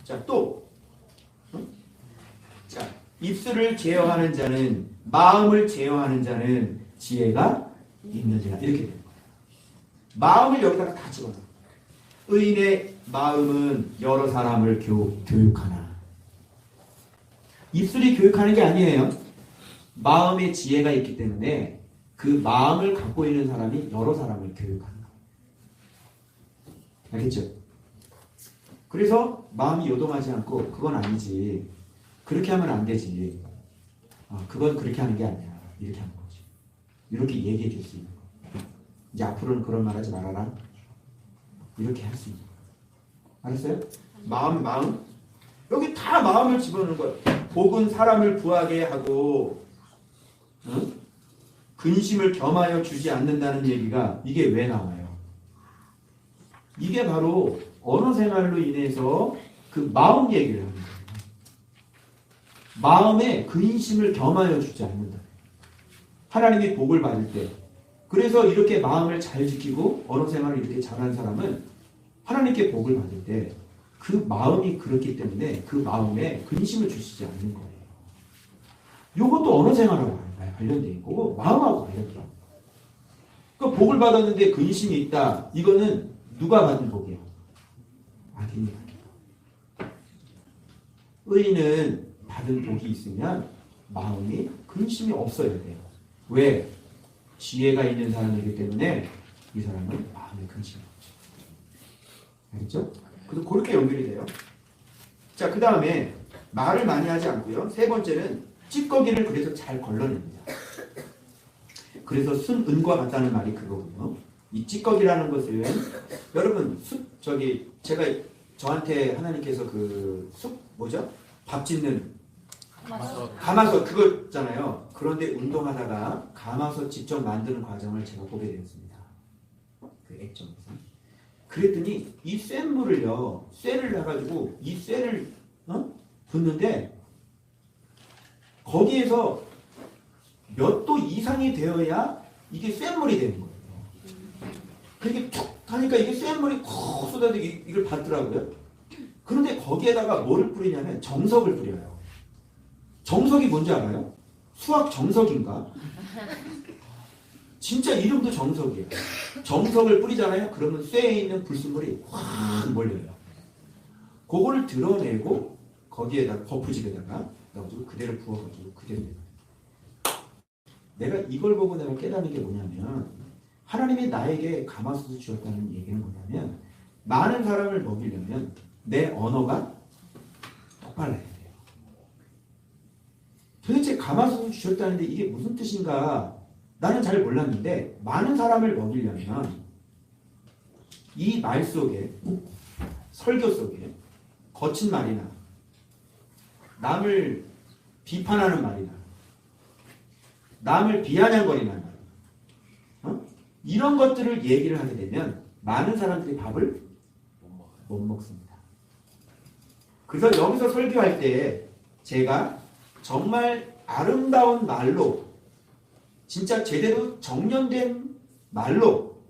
자, 또. 자, 입술을 제어하는 자는, 마음을 제어하는 자는 지혜가 있는 자라. 이렇게 돼요. 마음을 여기다가 다 집어넣어. 의인의 마음은 여러 사람을 교육하나. 입술이 교육하는 게 아니에요. 마음에 지혜가 있기 때문에 그 마음을 갖고 있는 사람이 여러 사람을 교육하는 거예요. 알겠죠? 그래서 마음이 요동하지 않고 그건 아니지. 그렇게 하면 안 되지. 그건 그렇게 하는 게 아니야. 이렇게 하는 거지. 이렇게 얘기해 줄 수 있는 거. 이제 앞으로는 그런 말 하지 말아라. 이렇게 할 수 있는 거. 알았어요? 마음. 여기 다 마음을 집어넣는 거예요. 복은 사람을 부하게 하고 근심을 겸하여 주지 않는다는 얘기가 이게 왜 나와요? 이게 바로 언어 생활로 인해서 그 마음 얘기를 하는 거예요. 마음에 근심을 겸하여 주지 않는다. 하나님이 복을 받을 때. 그래서 이렇게 마음을 잘 지키고 언어 생활을 이렇게 잘하는 사람은 하나님께 복을 받을 때 그 마음이 그렇기 때문에 그 마음에 근심을 주시지 않는 거예요. 이것도 언어 생활하고 관련돼 있고 마음하고 관련돼 있고. 그러니까 복을 받았는데 근심이 있다. 이거는 누가 받은 복이에요? 악인이 받은 복. 의인은 받은 복이 있으면 마음이 근심이 없어야 돼요. 왜? 지혜가 있는 사람이기 때문에 이 사람은 마음에 근심이 없죠. 알겠죠? 그래서 그렇게 연결이 돼요. 자, 그 다음에 말을 많이 하지 않고요. 세 번째는 찌꺼기를 그래서 잘 걸러냅니다. 그래서 순은과 같다는 말이 그거군요. 이 찌꺼기라는 것은 여러분 제가 저한테 하나님께서 뭐죠? 밥 짓는 가마솥 그거잖아요. 그런데 운동하다가 가마솥 직접 만드는 과정을 제가 보게 되었습니다. 그 액정에서. 그랬더니 이 센 물을요, 쇠를 해가지고 이 쇠를 붓는데 거기에서 몇 도 이상이 되어야 이게 센 물이 되는 거예요. 그렇게 툭 하니까 이게 센 물이 콕 쏟아지고 이걸 받더라고요. 그런데 거기에다가 뭐를 뿌리냐면 정석을 뿌려요. 정석이 뭔지 알아요? 수학 정석인가? 진짜 이름도 정석이에요. 정석을 뿌리잖아요. 그러면 쇠에 있는 불순물이 확 몰려요. 그거를 드러내고 거기에다 거푸집에다가 넣어가지고 그대로 부어가지고 그대로 내요. 내가 이걸 보고 내가 깨닫는 게 뭐냐면 하나님이 나에게 가마솥을 주었다는 얘기는 뭐냐면 많은 사람을 먹이려면 내 언어가 똑바로야 돼요. 도대체 가마솥을 주셨다는데 이게 무슨 뜻인가 나는 잘 몰랐는데 많은 사람을 먹이려면 이 말 속에 설교 속에 거친 말이나 남을 비판하는 말이나 남을 비아냥거리는 말 이런 것들을 얘기를 하게 되면 많은 사람들이 밥을 못 먹습니다. 그래서 여기서 설교할 때 제가 정말 아름다운 말로 진짜 제대로 정연된 말로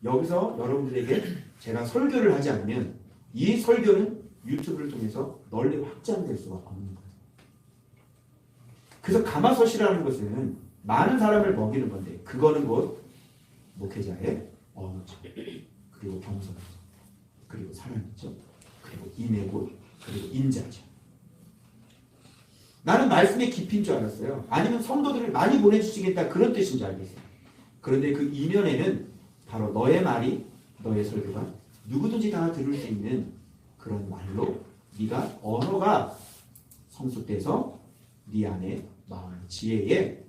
여기서 여러분들에게 제가 설교를 하지 않으면 이 설교는 유튜브를 통해서 널리 확장될 수가 없는 거예요. 그래서 가마솥이라는 것은 많은 사람을 먹이는 건데 그거는 곧 목회자의 언어죠. 그리고 경선이죠. 그리고 사랑이죠. 그리고 인애고 그리고 인자죠. 나는 말씀의 깊이인 줄 알았어요. 아니면 성도들을 많이 보내주시겠다 그런 뜻인 줄 알겠어요. 그런데 그 이면에는 바로 너의 말이 너의 설교가 누구든지 다 들을 수 있는 그런 말로 네가 언어가 성숙돼서 네 안에 마음 지혜의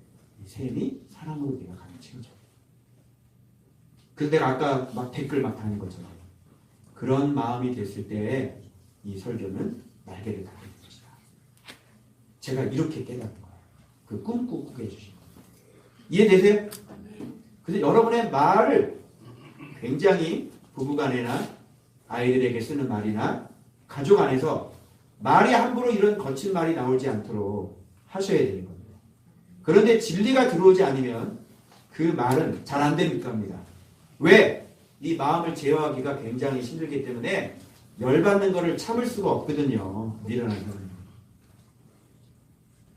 샘이 사랑으로 네가 가는 채워져. 그래서 내가 아까 막 댓글 막 다는 것처럼 그런 마음이 됐을 때 이 설교는 날개를 달는 것이다. 제가 이렇게 깨닫는 거예요. 그 꿈꾸 꾸게 해주신 거예요. 이해되세요? 그래서 여러분의 말을 굉장히 부부간에나 아이들에게 쓰는 말이나 가족 안에서 말이 함부로 이런 거친 말이 나오지 않도록 하셔야 되는 겁니다. 그런데 진리가 들어오지 않으면 그 말은 잘 안 됩니까 합니다. 왜? 이 마음을 제어하기가 굉장히 힘들기 때문에 열받는 것을 참을 수가 없거든요. 미련한 사람은.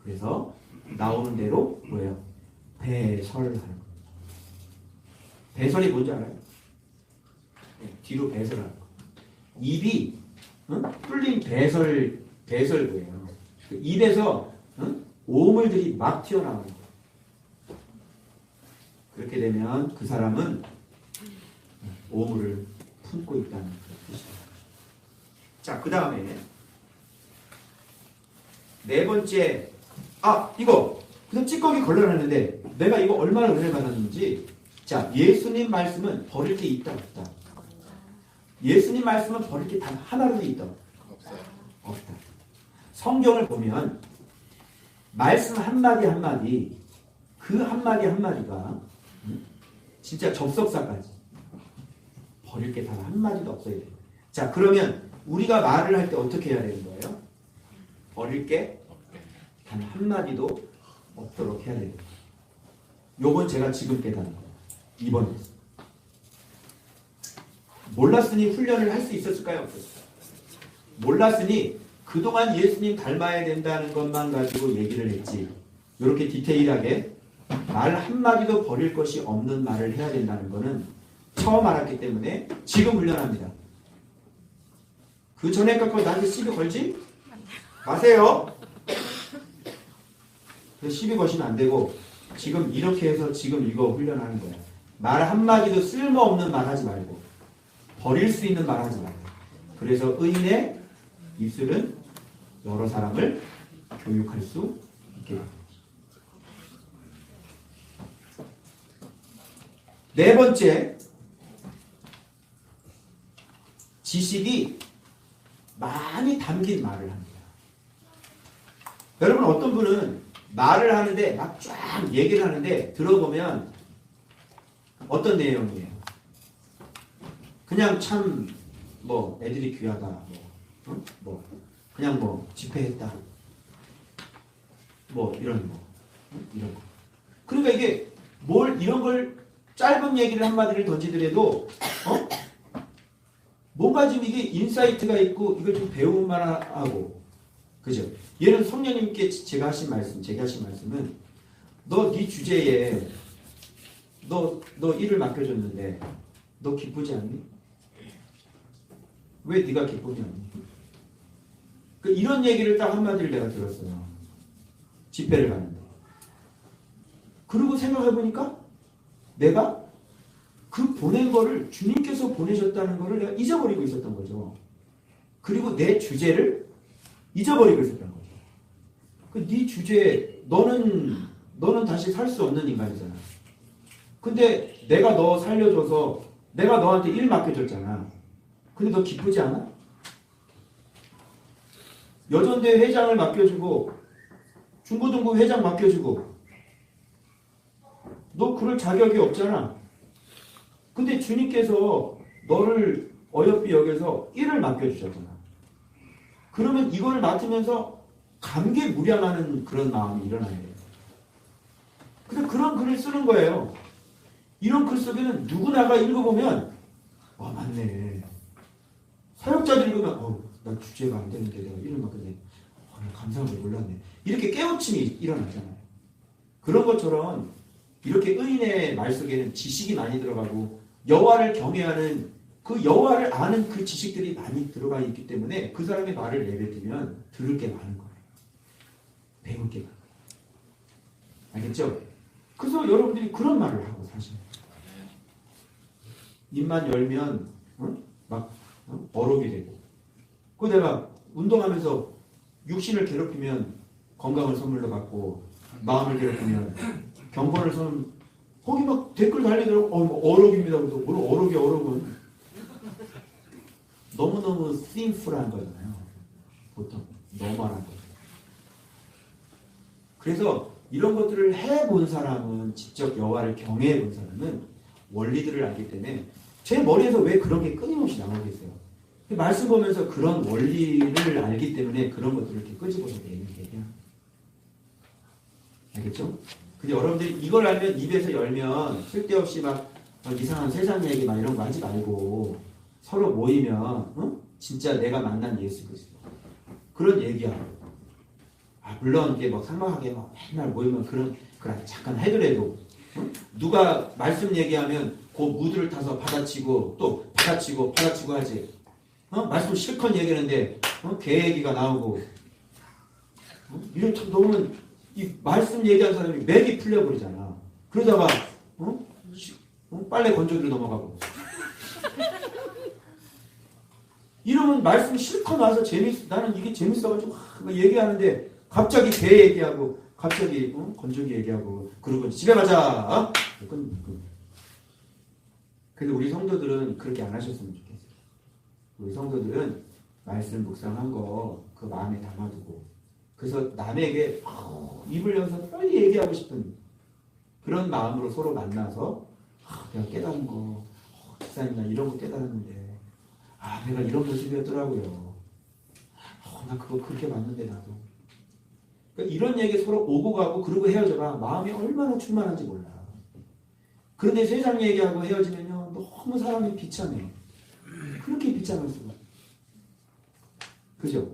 그래서 나오는 대로 뭐예요? 배설하는 거예요. 배설이 뭔지 알아요? 뒤로 배설하는 거. 입이 뚫린 배설구예요. 입에서 오물들이 막 튀어나오는 거예요. 그렇게 되면 그 사람은 오물을 품고 있다는 뜻입니다. 자, 그 다음에 네 번째 이거 그래서 찌꺼기 걸러놨는데 내가 이거 얼마나 은혜 받았는지 자, 예수님 말씀은 버릴 게 있다 없다. 예수님 말씀은 버릴 게 단 하나라도 있다 없다. 성경을 보면 말씀 한마디 한마디 그 한마디 한마디가 진짜 접속사까지 버릴 게 단 한마디도 없어야 돼요. 자, 그러면 우리가 말을 할 때 어떻게 해야 되는 거예요? 버릴 게 단 한마디도 없도록 해야 됩니다. 요건 제가 지금 깨달은 거예요. 이번에 몰랐으니 훈련을 할 수 있었을까요? 없었을까요? 몰랐으니 그동안 예수님 닮아야 된다는 것만 가지고 얘기를 했지. 이렇게 디테일하게 말 한마디도 버릴 것이 없는 말을 해야 된다는 거는 처음 알았기 때문에 지금 훈련합니다. 그 전에 갖고 나한테 시비 걸지 마세요. 시비 거시면 안 되고 지금 이렇게 해서 지금 이거 훈련하는 거야. 말 한마디도 쓸모없는 말 하지 말고 버릴 수 있는 말 하지 말고. 그래서 의인의 입술은 여러 사람을 교육할 수 있게 됩니다. 네 번째, 지식이 많이 담긴 말을 합니다. 여러분 어떤 분은 말을 하는데 막 쫙 얘기를 하는데 들어보면 어떤 내용이에요? 그냥 참 뭐 애들이 귀하다, 뭐 그냥 뭐 집회했다, 뭐 이런 거, 이런 거. 그러니까 이게 뭘 이런 걸 짧은 얘기를 한마디를 던지더라도 뭔가 좀 이게 인사이트가 있고 이걸 좀 배우만 하고, 그죠? 얘는 성령님께 제가 하신 말씀은 너 네 주제에 너 일을 맡겨줬는데 너 기쁘지 않니? 왜 네가 기쁘지 않니? 이런 얘기를 딱 한마디를 내가 들었어요. 집회를 가는데. 그리고 생각해보니까 내가 그 보낸 거를 주님께서 보내셨다는 거를 내가 잊어버리고 있었던 거죠. 그리고 내 주제를 잊어버리고 있었던 거죠. 네 주제에 너는 다시 살 수 없는 인간이잖아. 근데 내가 너 살려줘서 내가 너한테 일 맡겨줬잖아. 근데 너 기쁘지 않아? 여전대 회장을 맡겨주고 중고등부 회장 맡겨주고 너 그럴 자격이 없잖아. 근데 주님께서 너를 어여삐 여겨서 일을 맡겨주셨잖아. 그러면 이거를 맡으면서 감개무량하는 그런 마음이 일어나야 돼요. 근데 그런 글을 쓰는 거예요. 이런 글 속에는 누구나가 읽어보면 맞네. 사역자들 읽으면 나 주제가 안 되는데 내가 일을 맡겼네. 감사한 걸 몰랐네. 이렇게 깨우침이 일어나잖아요. 그런 것처럼 이렇게 의인의 말 속에는 지식이 많이 들어가고 여호와를 경외하는 그 여호와를 아는 그 지식들이 많이 들어가 있기 때문에 그 사람의 말을 내뱉으면 들을 게 많은 거예요. 배울 게 많아요. 알겠죠? 그래서 여러분들이 그런 말을 하고 사시는 거예요. 입만 열면 어록이 되고 그 내가 운동하면서 육신을 괴롭히면 건강을 선물로 받고 마음을 괴롭히면 경건을 거기 막 댓글 달리더라고. 어록입니다. 그래서 어록은 너무너무 심플한 거잖아요. 보통 너무한 거죠. 그래서 이런 것들을 해본 사람은 직접 여호와를 경외해 본 사람은 원리들을 알기 때문에 제 머리에서 왜 그런 게 끊임없이 나오겠어요. 말씀 보면서 그런 원리를 알기 때문에 그런 것들을 이렇게 끄집어서 내는 얘기야. 알겠죠? 근데 여러분들이 이걸 알면 입에서 열면 쓸데없이 막 이상한 세상 얘기 막 이런 거 하지 말고 서로 모이면 진짜 내가 만난 예수 그리스도 그런 얘기하고 물론 이게 막 상막하게 막 맨날 모이면 그래 잠깐 해더라도 누가 말씀 얘기하면 그 무드를 타서 받아치고 또 받아치고 하지. 말씀 실컷 얘기하는데 개 얘기가 나오고 이런 참 너무 이 말씀 얘기하는 사람이 맥이 풀려버리잖아. 그러다가 빨래 건조기로 넘어가고 이러면 말씀 실컷 나와서 나는 이게 재밌어가지고 막 얘기하는데 갑자기 개 얘기하고 갑자기 건조기 얘기하고 그러고 집에 가자. 근데 우리 성도들은 그렇게 안 하셨으면 좋겠어요. 우리 성도들은 말씀 묵상한 거 그 마음에 담아두고 그래서 남에게 입을 열어서 빨리 얘기하고 싶은 그런 마음으로 서로 만나서 내가 깨달은 거 집사님 나 이런 거 깨달았는데 내가 이런 모습이었더라고요. 나 그거 그렇게 봤는데 나도. 그러니까 이런 얘기 서로 오고 가고 그러고 헤어져봐. 마음이 얼마나 충만한지 몰라. 그런데 세상 얘기하고 헤어지면요 너무 사람이 비참해. 그렇게 비참할 수가. 그죠?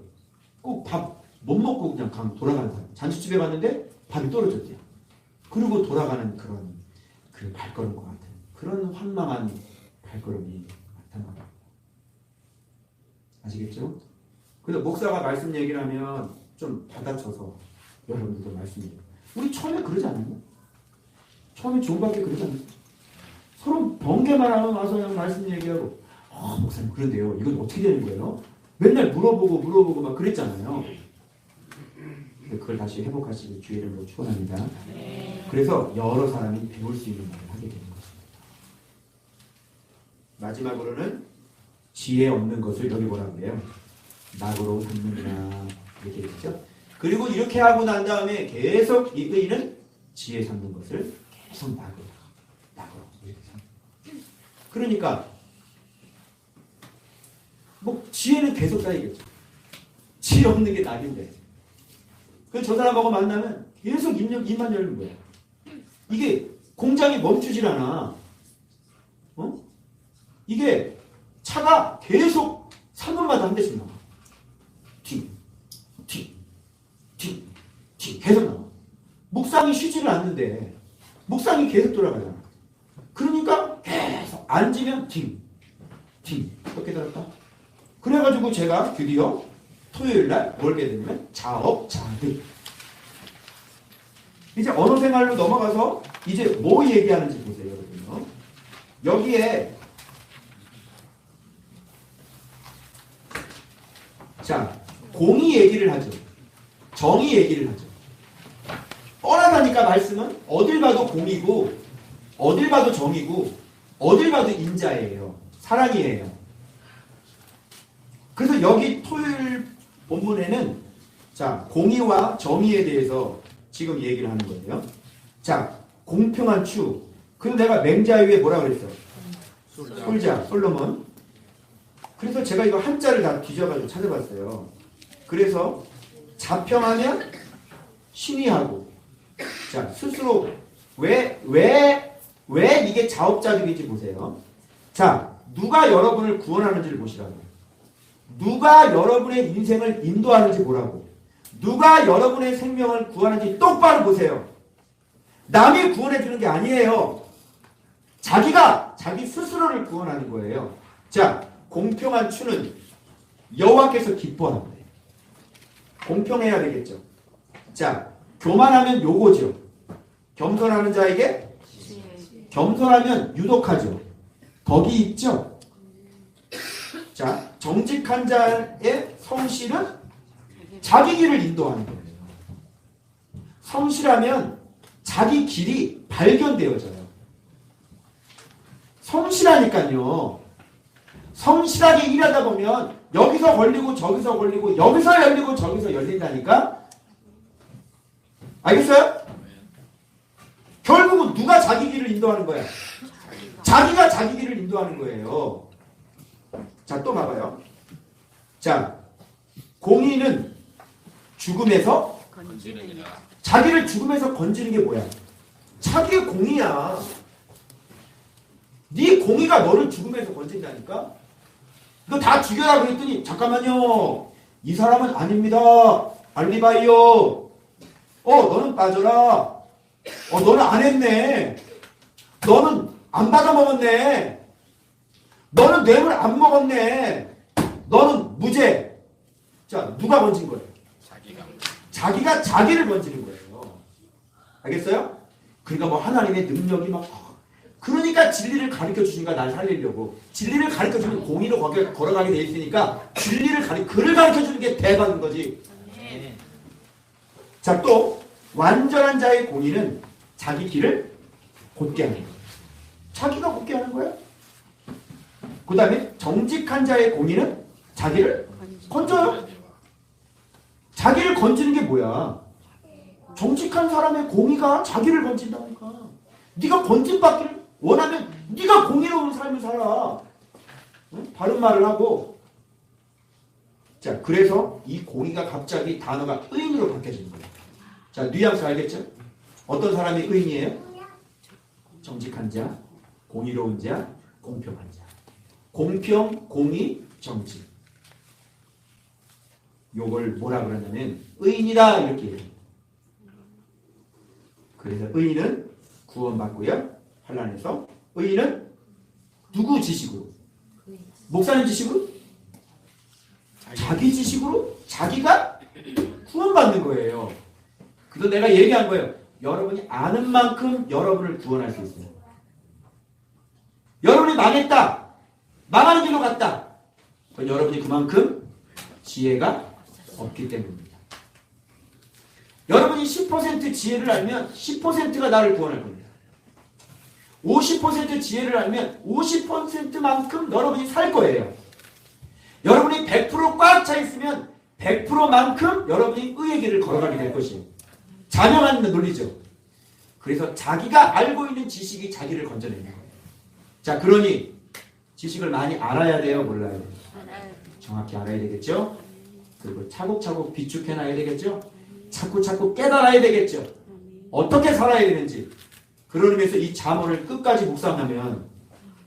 꼭 밥 못 먹고 그냥 돌아가는 사람. 잔치집에 갔는데 밥이 떨어졌대요. 그리고 돌아가는 그런 그 발걸음과 같은 그런 황망한 발걸음이 나타납니다. 아시겠죠? 근데 목사가 말씀 얘기를 하면 좀 받아쳐서 여러분들도 말씀 얘기해요. 우리 처음에 그러지 않았나? 처음에 종밖에 그러지 않았나? 서로 번개만 하면 와서 그냥 말씀 얘기하고 목사님 그런데요. 이건 어떻게 되는 거예요? 맨날 물어보고 막 그랬잖아요. 그걸 다시 회복하시길 주의 이름으로 축원합니다. 그래서 여러 사람이 배울 수 있는 말을 하게 되는 것입니다. 마지막으로는 지혜 없는 것을 여기 뭐라고 해요? 낙으로 삼느니라 이렇게 되죠. 그리고 이렇게 하고 난 다음에 계속 이 의인은 지혜 삼는 것을 계속 낙으로 이렇게 삼는. 그러니까 뭐 지혜는 계속 쌓이겠죠. 지혜 없는 게 낙인데. 그래서 저 사람하고 만나면 계속 입만 열는 거야. 이게 공장이 멈추질 않아. 이게 차가 계속 3분마다 한 대씩 나와. 계속 나와. 묵상이 쉬지를 않는데 묵상이 계속 돌아가잖아. 그러니까 계속 앉으면 어떻게 들었다? 그래가지고 제가 드디어 토요일날 뭘 하게 되냐면 자업자득. 이제 언어 생활로 넘어가서 이제 뭐 얘기하는지 보세요, 여러분요. 여기에 자 공의 얘기를 하죠. 정의 얘기를 하죠. 뻔하다니까 말씀은 어딜 봐도 공이고 어딜 봐도 정이고 어딜 봐도 인자예요. 사랑이에요. 그래서 여기 토요일 본문에는 자 공의와 정의에 대해서 지금 얘기를 하는 거예요. 자 공평한 추. 근데 내가 맹자 위에 뭐라 그랬어? 솔자, 솔로몬. 그래서 제가 이거 한자를 다 뒤져가지고 찾아봤어요. 그래서 자평하면 신의하고. 자 스스로 왜 이게 자업자득인지 보세요. 자 누가 여러분을 구원하는지를 보시라고요. 누가 여러분의 인생을 인도하는지 보라고. 누가 여러분의 생명을 구하는지 똑바로 보세요. 남이 구원해주는 게 아니에요. 자기가 자기 스스로를 구원하는 거예요. 자, 공평한 추는 여호와께서 기뻐하는 거예요. 공평해야 되겠죠. 자, 교만하면 요거죠. 겸손하는 자에게 겸손하면 유독하죠. 덕이 있죠. 자, 정직한 자의 성실은 자기 길을 인도하는 거예요. 성실하면 자기 길이 발견되어져요. 성실하니까요. 성실하게 일하다 보면 여기서 걸리고 저기서 걸리고 여기서 열리고 저기서 열린다니까? 알겠어요? 결국은 누가 자기 길을 인도하는 거야? 자기가 자기 길을 인도하는 거예요. 자, 또 봐봐요. 자, 공의는 죽음에서 자기를 죽음에서 건지는 게 뭐야? 자기의 공의야. 네 공의가 너를 죽음에서 건진다니까? 너 다 죽여라 그랬더니 잠깐만요. 이 사람은 아닙니다. 알리바이요. 너는 빠져라. 너는 안 했네. 너는 안 받아먹었네. 너는 뇌물 안 먹었네. 너는 무죄. 자, 누가 건진 거예요? 자기가 자기를 건지는 거예요. 알겠어요? 그러니까 뭐 하나님의 능력이 막 그러니까 진리를 가르쳐 주시니까 날 살리려고. 진리를 가르쳐 주면 공의로 걸어가게 돼 있으니까 글을 가르쳐 주는 게 대박인 거지. 자, 또 완전한 자의 공의는 자기 길을 곧게 하는 거예요. 자기가 곧게 하는 거예요. 그 다음에 정직한 자의 공의는 자기를 건져요. 자기를 건지는 게 뭐야? 정직한 사람의 공의가 자기를 건진다니까. 네가 건진받기를 원하면 네가 공의로운 삶을 살아. 응? 바른 말을 하고. 자, 그래서 이 공의가 갑자기 단어가 의인으로 바뀌어지는 거예요. 자, 뉘앙스 알겠죠? 어떤 사람이 의인이에요? 정직한 자, 공의로운 자, 공평한 자. 공평, 공의, 정직. 요걸 뭐라 그러냐면 의인이다 이렇게 얘기해요. 그래서 의인은 구원받고요. 환난에서 의인은 누구 지식으로? 목사님 지식으로? 자기 지식으로? 자기가 구원받는 거예요. 그래서 내가 얘기한 거예요. 여러분이 아는 만큼 여러분을 구원할 수 있어요. 여러분이 망했다. 망하는 길로 갔다. 그건 여러분이 그만큼 지혜가 없기 때문입니다. 여러분이 10% 지혜를 알면 10%가 나를 구원할 겁니다. 50% 지혜를 알면 50%만큼 여러분이 살 거예요. 여러분이 100% 꽉 차 있으면 100%만큼 여러분이 의의 길을 걸어가게 될 것이에요. 자명한 논리죠. 그래서 자기가 알고 있는 지식이 자기를 건져내는 거예요. 자, 그러니 지식을 많이 알아야 돼요? 몰라야 돼요? 정확히 알아야 되겠죠? 그리고 차곡차곡 비축해놔야 되겠죠? 자꾸 깨달아야 되겠죠? 어떻게 살아야 되는지. 그런 의미에서 이 잠언을 끝까지 묵상하면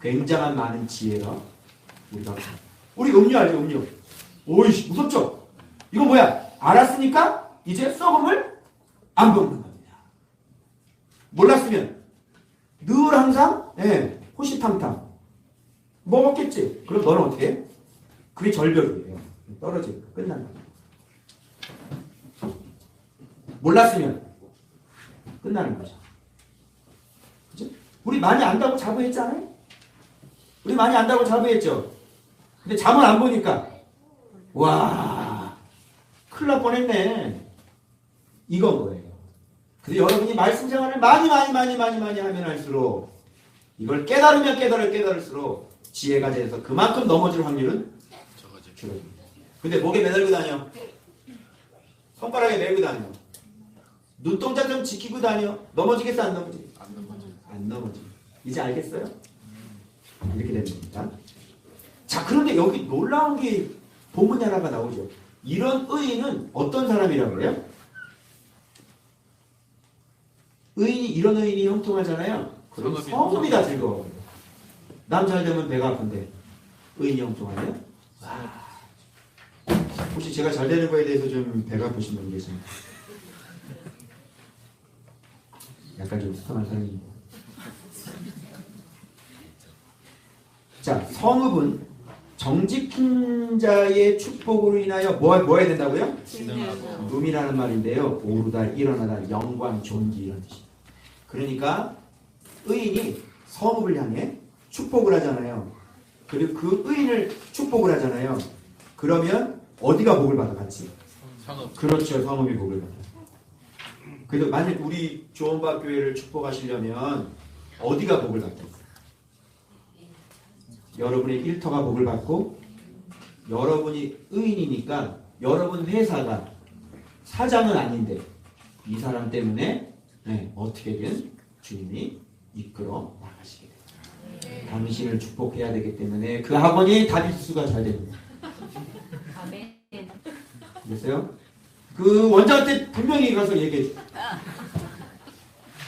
굉장한 많은 지혜가 우리 음료 알죠? 음료. 오이씨 무섭죠? 이거 뭐야? 알았으니까 이제 썩음을 안 먹는 겁니다. 몰랐으면 늘 항상 호시탐탐 먹었겠지. 그럼 너는 어떻게 해? 그게 절벽이에요. 떨어지고 끝난 겁니다. 몰랐으면 끝나는 거죠. 그죠? 우리 많이 안다고 자부했잖아요? 우리 많이 안다고 자부했죠? 근데 잠을 안 보니까 와 큰일 날 뻔했네. 이건 거예요. 그래서 여러분이 말씀 생활을 많이 하면 할수록 이걸 깨달을수록 지혜가 돼서 그만큼 넘어질 확률은 줄어듭니다. 근데 목에 매달고 다녀. 손가락에 매고 다녀. 눈동자 좀 지키고 다녀. 넘어지겠어 안 넘어지겠어? 안 넘어지. 이제 알겠어요? 이렇게 되는 겁니다. 자, 그런데 여기 놀라운 게 본문에 하나가 나오죠. 이런 의인은 어떤 사람이라고 그래요? 이런 의인이 형통하잖아요. 그럼 성읍이 다 즐거워요. 남 잘 되면 배가 아픈데 의인이 형통하네요? 혹시 제가 잘 되는 거에 대해서 좀 배가 아프신 분 계십니까? 약간 좀 수상한 사람입니다. 자, 성읍은 정직한 자의 축복으로 인하여 뭐 해야 된다고요? 음이라는 말인데요. 오르다, 일어나다, 영광, 존귀 이런 뜻이에요. 그러니까 의인이 성읍을 향해 축복을 하잖아요. 그리고 그 의인을 축복을 하잖아요. 그러면 어디가 복을 받아 같이? 성읍. 그렇죠. 성읍이 복을 받아요. 그래도 만약 우리 조원박 교회를 축복하시려면 어디가 복을 받겠어요? 여러분의 일터가 복을 받고 여러분이 의인이니까 여러분 회사가 사장은 아닌데 이 사람 때문에 어떻게든 주님이 이끌어 나가시게 됩니다. 당신을 축복해야 되기 때문에 그 학원이 다비수가 잘 됩니다. 그랬어요? 그 원장한테 분명히 가서 얘기해 줄게.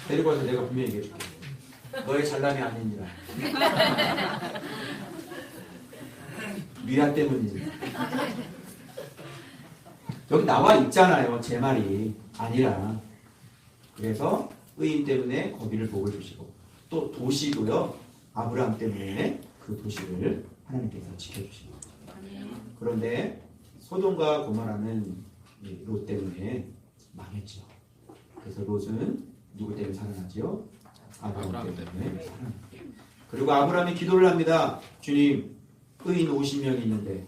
데리고 와서 내가 분명히 얘기해 줄게. 너의 잘남이 아니니라. 미아 때문이지. 여기 나와 있잖아요. 제 말이 아니라. 그래서 의인 때문에 거기를 복을 주시고 또 도시도요. 아브라함 때문에 그 도시를 하나님께서 지켜주시고. 그런데 소돔과 고모라는 롯 때문에 망했죠. 그래서 롯은 누구 때문에 살아나죠? 아브라함 때문에 살아나요. 그리고 아브라함이 기도를 합니다. 주님, 의인 50명이 있는데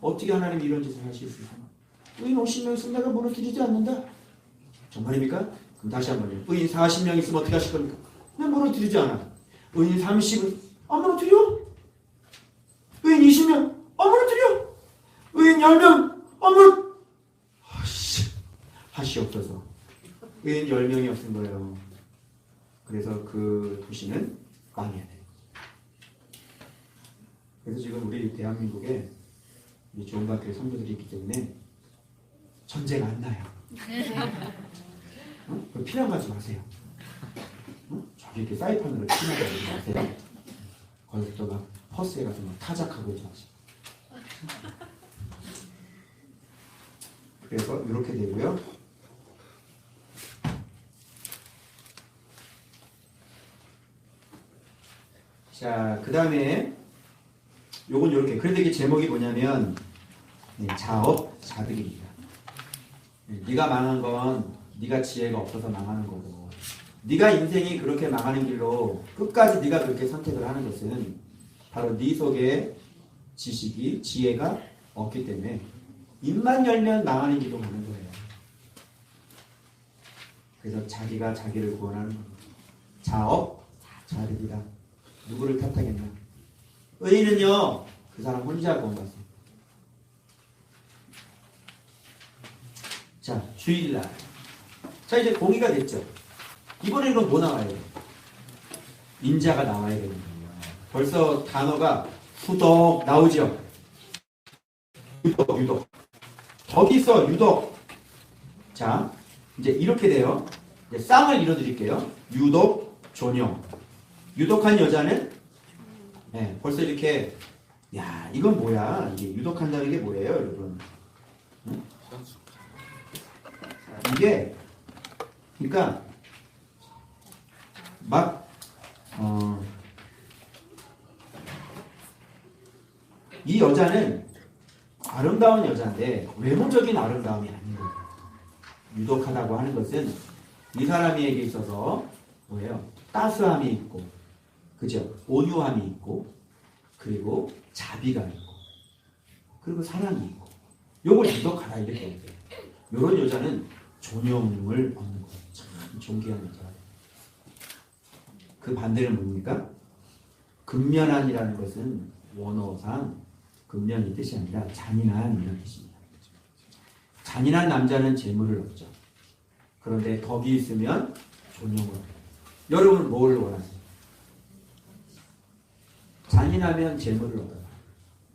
어떻게 하나님이 이런 짓을 하실 수 있어요? 의인 50명 있으면 내가 무너뜨리지 않는다? 정말입니까? 그럼 다시 한번요. 의인 40명 있으면 어떻게 하실 겁니까? 내가 무너뜨리지 않아. 의인 30은 안 무너뜨려? 의인 20명 안 무너뜨려? 의인 10명 안 무너뜨려? 하시옵소서. 의인 10명이 없은 거예요. 그래서 그 도시는 망해야 돼요. 그래서 지금 우리 대한민국에 이 좋은 학교의 선조들이 있기 때문에 전쟁 안 나요. 피난 가지 마세요. 저기 이렇게 사이판으로 피난 가지 마세요. 거기서 막 버스에 가서 막 타작하고 있지 마세요. 그래서 이렇게 되고요. 자, 그 다음에 요건 이렇게. 그런데 이게 제목이 뭐냐면 자업자득입니다. 네가 망한 건 네가 지혜가 없어서 망하는 거고, 네가 인생이 그렇게 망하는 길로 끝까지 네가 그렇게 선택을 하는 것은 바로 네 속에 지식이 지혜가 없기 때문에 입만 열면 망하는 길로 가는 거예요. 그래서 자기가 자기를 구원하는 겁니다. 자업자득이다. 누구를 탓하겠나? 의인은요, 그 사람 혼자 구원받습니다. 자, 주일날. 자, 이제 공의가 됐죠. 이번에는 그럼 뭐 나와야 돼요? 인자가 나와야 되는 거예요. 벌써 단어가 후덕 나오죠? 유독. 저기서 유독. 자, 이제 이렇게 돼요. 이제 쌍을 이뤄드릴게요. 유독, 존용. 유독한 여자는 벌써 이렇게, 야, 이건 뭐야? 이게 유독한다는 게 뭐예요, 여러분? 응? 이게 그러니까 막 이 여자는 아름다운 여자인데 외모적인 아름다움이 아닌 거예요. 유독하다고 하는 것은 이 사람에게 있어서 뭐예요? 따스함이 있고, 그죠? 온유함이 있고, 그리고 자비가 있고, 그리고 사랑이 있고, 요걸 유독하다 이렇게 해요. 요런 여자는 존용을 얻는 거예요. 참 존귀한 여자. 그 반대는 뭡니까? 근면한이라는 것은 원어상 근면이 뜻이 아니라 잔인한 이런 뜻입니다. 잔인한 남자는 재물을 얻죠. 그런데 덕이 있으면 존용을 얻어요. 여러분은 뭘 원하세요? 잔인하면 재물을 얻어요.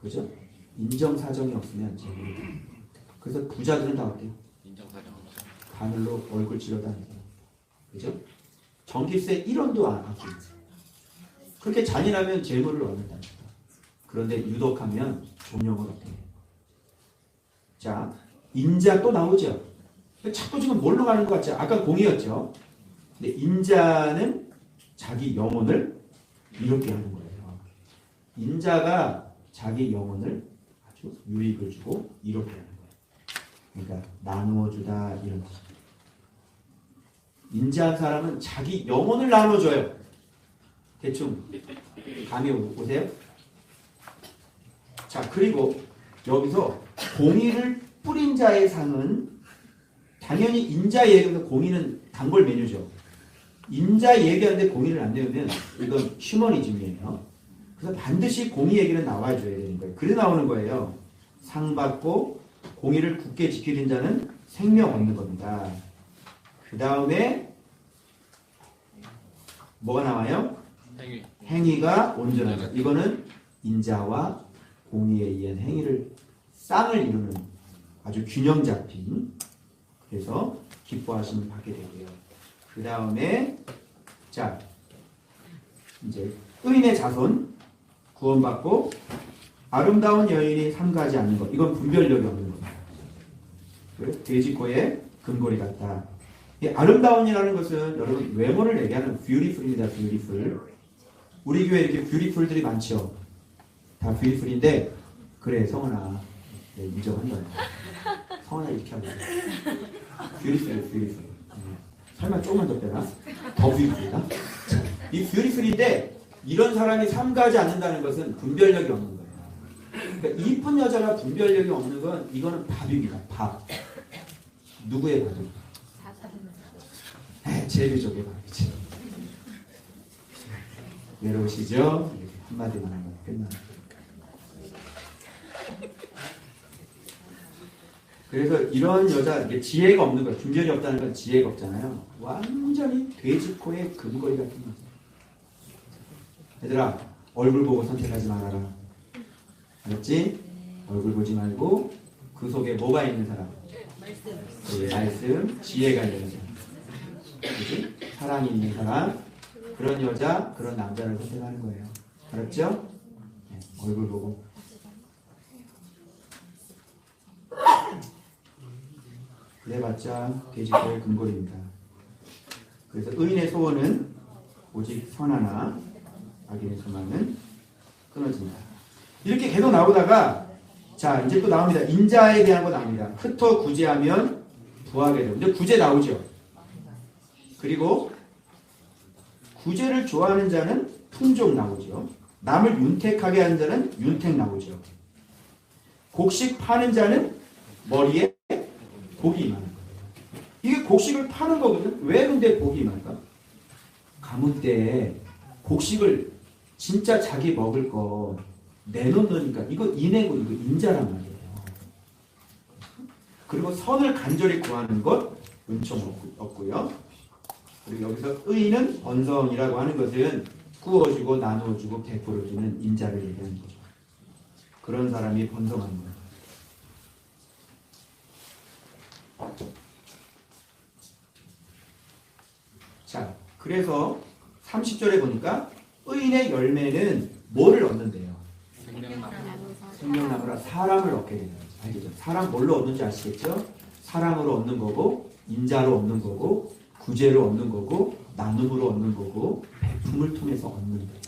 그죠? 인정사정이 없으면 재물을 얻어요. 그래서 부자들은 다 어때요? 인정사정 없어. 바늘로 얼굴 찔러다니고, 그죠? 전기세 1원도 안 아끼고. 그렇게 잔인하면 재물을 얻는다니까. 그런데 유독하면 존용을 얻게 해요. 자, 인자 또 나오죠? 자꾸 지금 뭘로 가는 것 같죠? 아까 공이었죠? 근데 인자는 자기 영혼을 이롭게 하는 거예요. 인자가 자기 영혼을 아주 유익을 주고 이롭게 하는 거예요. 그러니까 나누어주다 이런 뜻. 인자한 사람은 자기 영혼을 나눠줘요. 대충 감이 오세요? 자, 그리고 여기서 공의를 뿌린 자의 상은 당연히 인자 얘기하면 공의는 단골 메뉴죠. 인자 얘기하는데 공의를 안 내면 이건 휴머니즘이에요. 그래서 반드시 공의 얘기는 나와줘야 되는 거예요. 그래 나오는 거예요. 상 받고 공의를 굳게 지키는 자는 생명 얻는 겁니다. 그 다음에 뭐가 나와요? 행위가 온전하다. 이거는 인자와 공의에 의한 행위를 쌍을 이루는 아주 균형 잡힌, 그래서 기뻐하심을 받게 되고요. 그 다음에 자 이제 의인의 자손 구원받고 아름다운 여인이 삼가하지 않는 것, 이건 분별력이 없는 겁니다. 돼지코에 금고리 같다. 이 아름다운이라는 것은 여러분 외모를 얘기하는 beautiful입니다. beautiful. 우리 교회 이렇게 beautiful들이 많죠. 다 beautiful인데 그래 성원아, 네, 인정한 거예요. 성원아 이렇게 하고 beautiful, beautiful. 설마 조금만 더 빼나? 더 beautiful이다. 이 beautiful인데 이런 사람이 삼가하지 않는다는 것은 분별력이 없는 거예요. 그러니까 이쁜 여자가 분별력이 없는 건 이거는 밥입니다. 밥. 누구의 밥입니까? 제비족의 밥이지. 외로우시죠? 이렇게 한마디만 하면 끝납니다. 그래서 이런 여자, 이게 지혜가 없는 거야. 분별이 없다는 건 지혜가 없잖아요. 완전히 돼지코의 금거리 같은 거죠. 얘들아, 얼굴 보고 선택하지 말아라. 알았지? 얼굴 보지 말고 그 속에 뭐가 있는 사람? 말씀, 지혜가 있는 사람. 그치? 사랑이 있는 사람, 그런 여자, 그런 남자를 선택하는 거예요. 알았죠? 네, 얼굴 보고. 그래봤자 돼지고의 금골입니다. 그래서 의인의 소원은 오직 선하나 악인의 소망은 끊어진다. 이렇게 계속 나오다가 자 이제 또 나옵니다. 인자에 대한 거 나옵니다. 흩어 구제하면 부하게 되고 이제 구제 나오죠. 그리고 구제를 좋아하는 자는 풍족 나오죠. 남을 윤택하게 하는 자는 윤택 나오죠. 곡식 파는 자는 머리에 복이 임하는 거예요. 이게 곡식을 파는 거거든. 왜 근데 복이 임할까? 가뭄 때에 곡식을 진짜 자기 먹을 거 내놓으니까 이거 인애고 이거 인자란 말이에요. 그리고 선을 간절히 구하는 것 은총 없고요. 그리고 여기서 의인은 번성이라고 하는 것은 구워주고 나누어주고 베풀어주는 인자를 얘기하는 거죠. 그런 사람이 번성하는 거예요. 자, 그래서 30절에 보니까 의인의 열매는 뭐를 얻는데요? 생명나무라 사람을 얻게 되는 거죠. 알겠죠? 사람 뭘로 얻는지 아시겠죠? 사랑으로 얻는 거고 인자로 얻는 거고 구제로 얻는 거고 나눔으로 얻는 거고 베품을 통해서 얻는 거예요.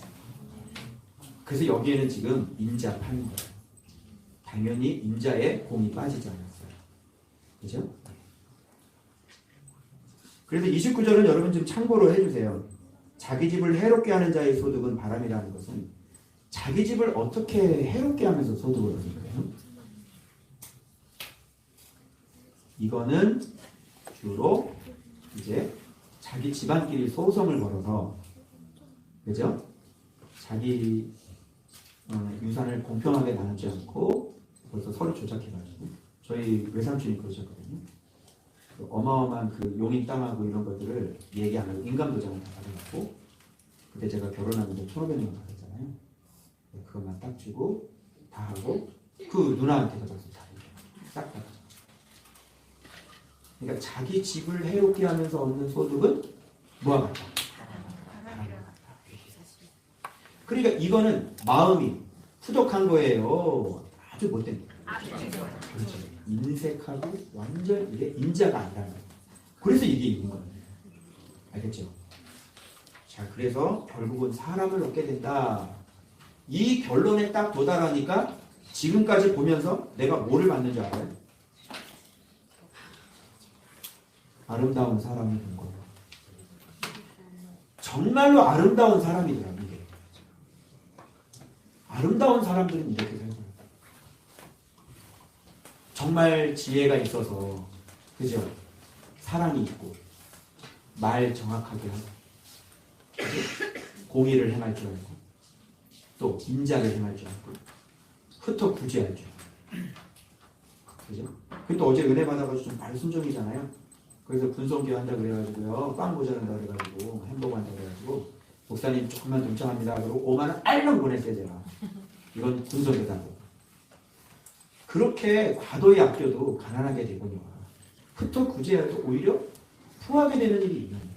그래서 여기에는 지금 인자 파는 거예요. 당연히 인자에 공이 빠지지 않았어요. 그죠? 그래서 29절은 여러분 좀 참고로 해주세요. 자기 집을 해롭게 하는 자의 소득은 바람이라는 것은 자기 집을 어떻게 해롭게 하면서 소득을 얻는 거예요? 이거는 주로 이제 자기 집안끼리 소송을 걸어서 그죠? 자기 유산을 공평하게 나누지 않고 벌써 서로 조작해가지고 저희 외삼촌이 그러셨거든요. 그 어마어마한 그 용인 땅하고 이런 것들을 얘기 안 하고 인감도장을 다 받아갖고 그때 제가 결혼하는데 1,500만 받았잖아요. 그것만 딱 주고 다 하고 그 누나한테 가서 다 이렇게 싹 받아. 그러니까 자기 집을 해롭게 하면서 얻는 소득은 뭐와 같다? 그러니까 이거는 마음이 후덕한 거예요. 아주 못된 거예요. 그렇죠. 인색하고 완전 이게 인자가 아니라는 거예요. 그래서 이게 있는 거예요. 알겠죠? 자, 그래서 결국은 사람을 얻게 된다. 이 결론에 딱 도달하니까 지금까지 보면서 내가 뭐를 받는 줄 알아요? 아름다운 사람을 본 거예요. 정말로 아름다운 사람이더라고요. 이게. 아름다운 사람들은 이렇게 살아요. 정말 지혜가 있어서 그죠? 사랑이 있고 말 정확하게 하고 그죠? 공의를 행할 줄 알고 또 인자를 행할 줄 알고 흩어 구제할 줄 그죠? 또 어제 은혜 받아가지고 좀 발순종이잖아요. 그래서 분성교 한다 그래가지고요 빵 모자란다 그래가지고 햄버거 한다 그래가지고 목사님 조금만 동참합니다. 그리고 5만 원 알렁 보냈어요 제가. 이건 분성교다고. 그렇게 과도히 아껴도 가난하게 되거든요. 흩어 구제해도 오히려 후하게 되는 일이 있는 거예요.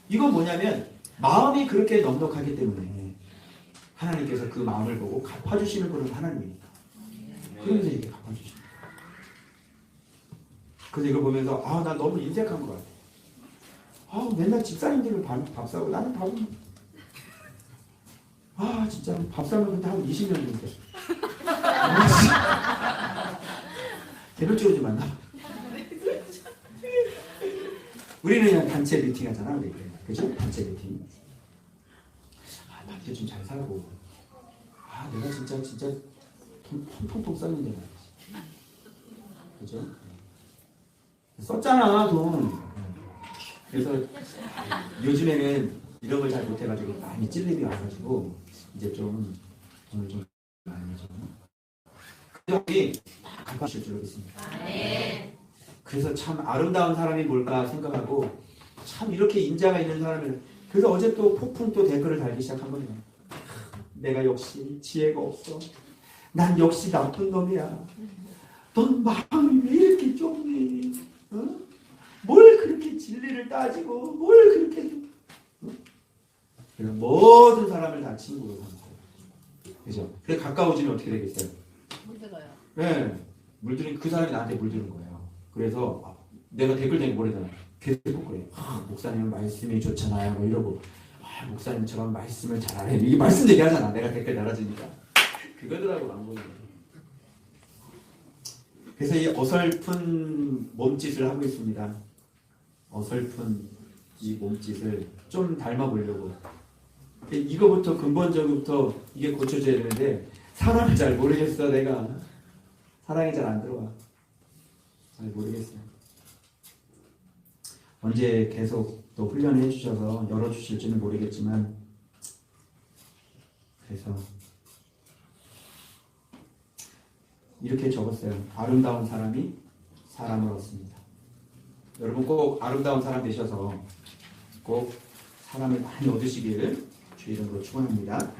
이건 뭐냐면 마음이 그렇게 넉넉하기 때문에 하나님께서 그 마음을 보고 갚아주시는 분은 하나님이니까. 그러면서 이렇게 갚아주십니다. 그래서 이걸 보면서 아, 나 너무 인색한 것 같아. 아, 맨날 집사님들은 밥 사고 나는 밥은 아, 진짜 밥 사면 근데 한 20년 정도. 개별적으로 좀 만나. 우리는 그냥 단체 미팅 하잖아, 우리. 그죠? 단체 미팅. 아, 나한테 좀 잘 살고. 아, 내가 진짜 돈 통통 썼는데 말이지. 그죠? 썼잖아, 돈. 그래서 요즘에는 이런 걸 잘 못해가지고 많이 찔림이 와가지고 이제 좀 돈을 좀 많이 좀. 여기 다 갚아주실 줄 알겠습니다. 네. 그래서 참 아름다운 사람이 뭘까 생각하고 참 이렇게 인자가 있는 사람을 그래서 어제 또 폭풍 또 댓글을 달기 시작한 거예요. 내가 역시 지혜가 없어. 난 역시 나쁜 놈이야. 넌 마음이 왜 이렇게 좁니? 어? 뭘 그렇게 진리를 따지고 뭘 그렇게 어? 그래서 모든 사람을 다 친구로 삼고 그죠? 그래서 가까워지면 어떻게 되겠어요? 물들어요. 네, 물들인 그 사람이 나한테 물드는 거예요. 그래서 내가 댓글 달기 모르잖아. 계속 그래. 목사님은 말씀이 좋잖아요. 뭐 이러고 목사님처럼 말씀을 잘하네. 이게 말씀 얘기하잖아. 내가 댓글 달아주니까. 그거더라고 안 보이는. 그래서 이 어설픈 몸짓을 하고 있습니다. 어설픈 이 몸짓을 좀 닮아보려고. 이거부터 근본적으로부터 이게 고쳐져야 되는데 사람을 잘 모르겠어. 내가 사랑이 잘 안 들어와. 잘 모르겠어요. 언제 계속 또 훈련을 해주셔서 열어주실지는 모르겠지만 그래서 이렇게 적었어요. 아름다운 사람이 사람을 얻습니다. 여러분 꼭 아름다운 사람 되셔서 꼭 사람을 많이 얻으시기를 주 이름으로 축원합니다.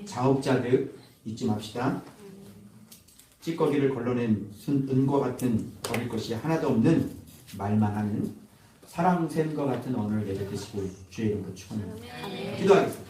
자업자득 잊지 맙시다. 찌꺼기를 걸러낸 은과 같은 버릴 것이 하나도 없는 말만 하는 사랑샘과 같은 언어를 내뱉으시길 주의 이름으로 축원합니다. 기도하겠습니다.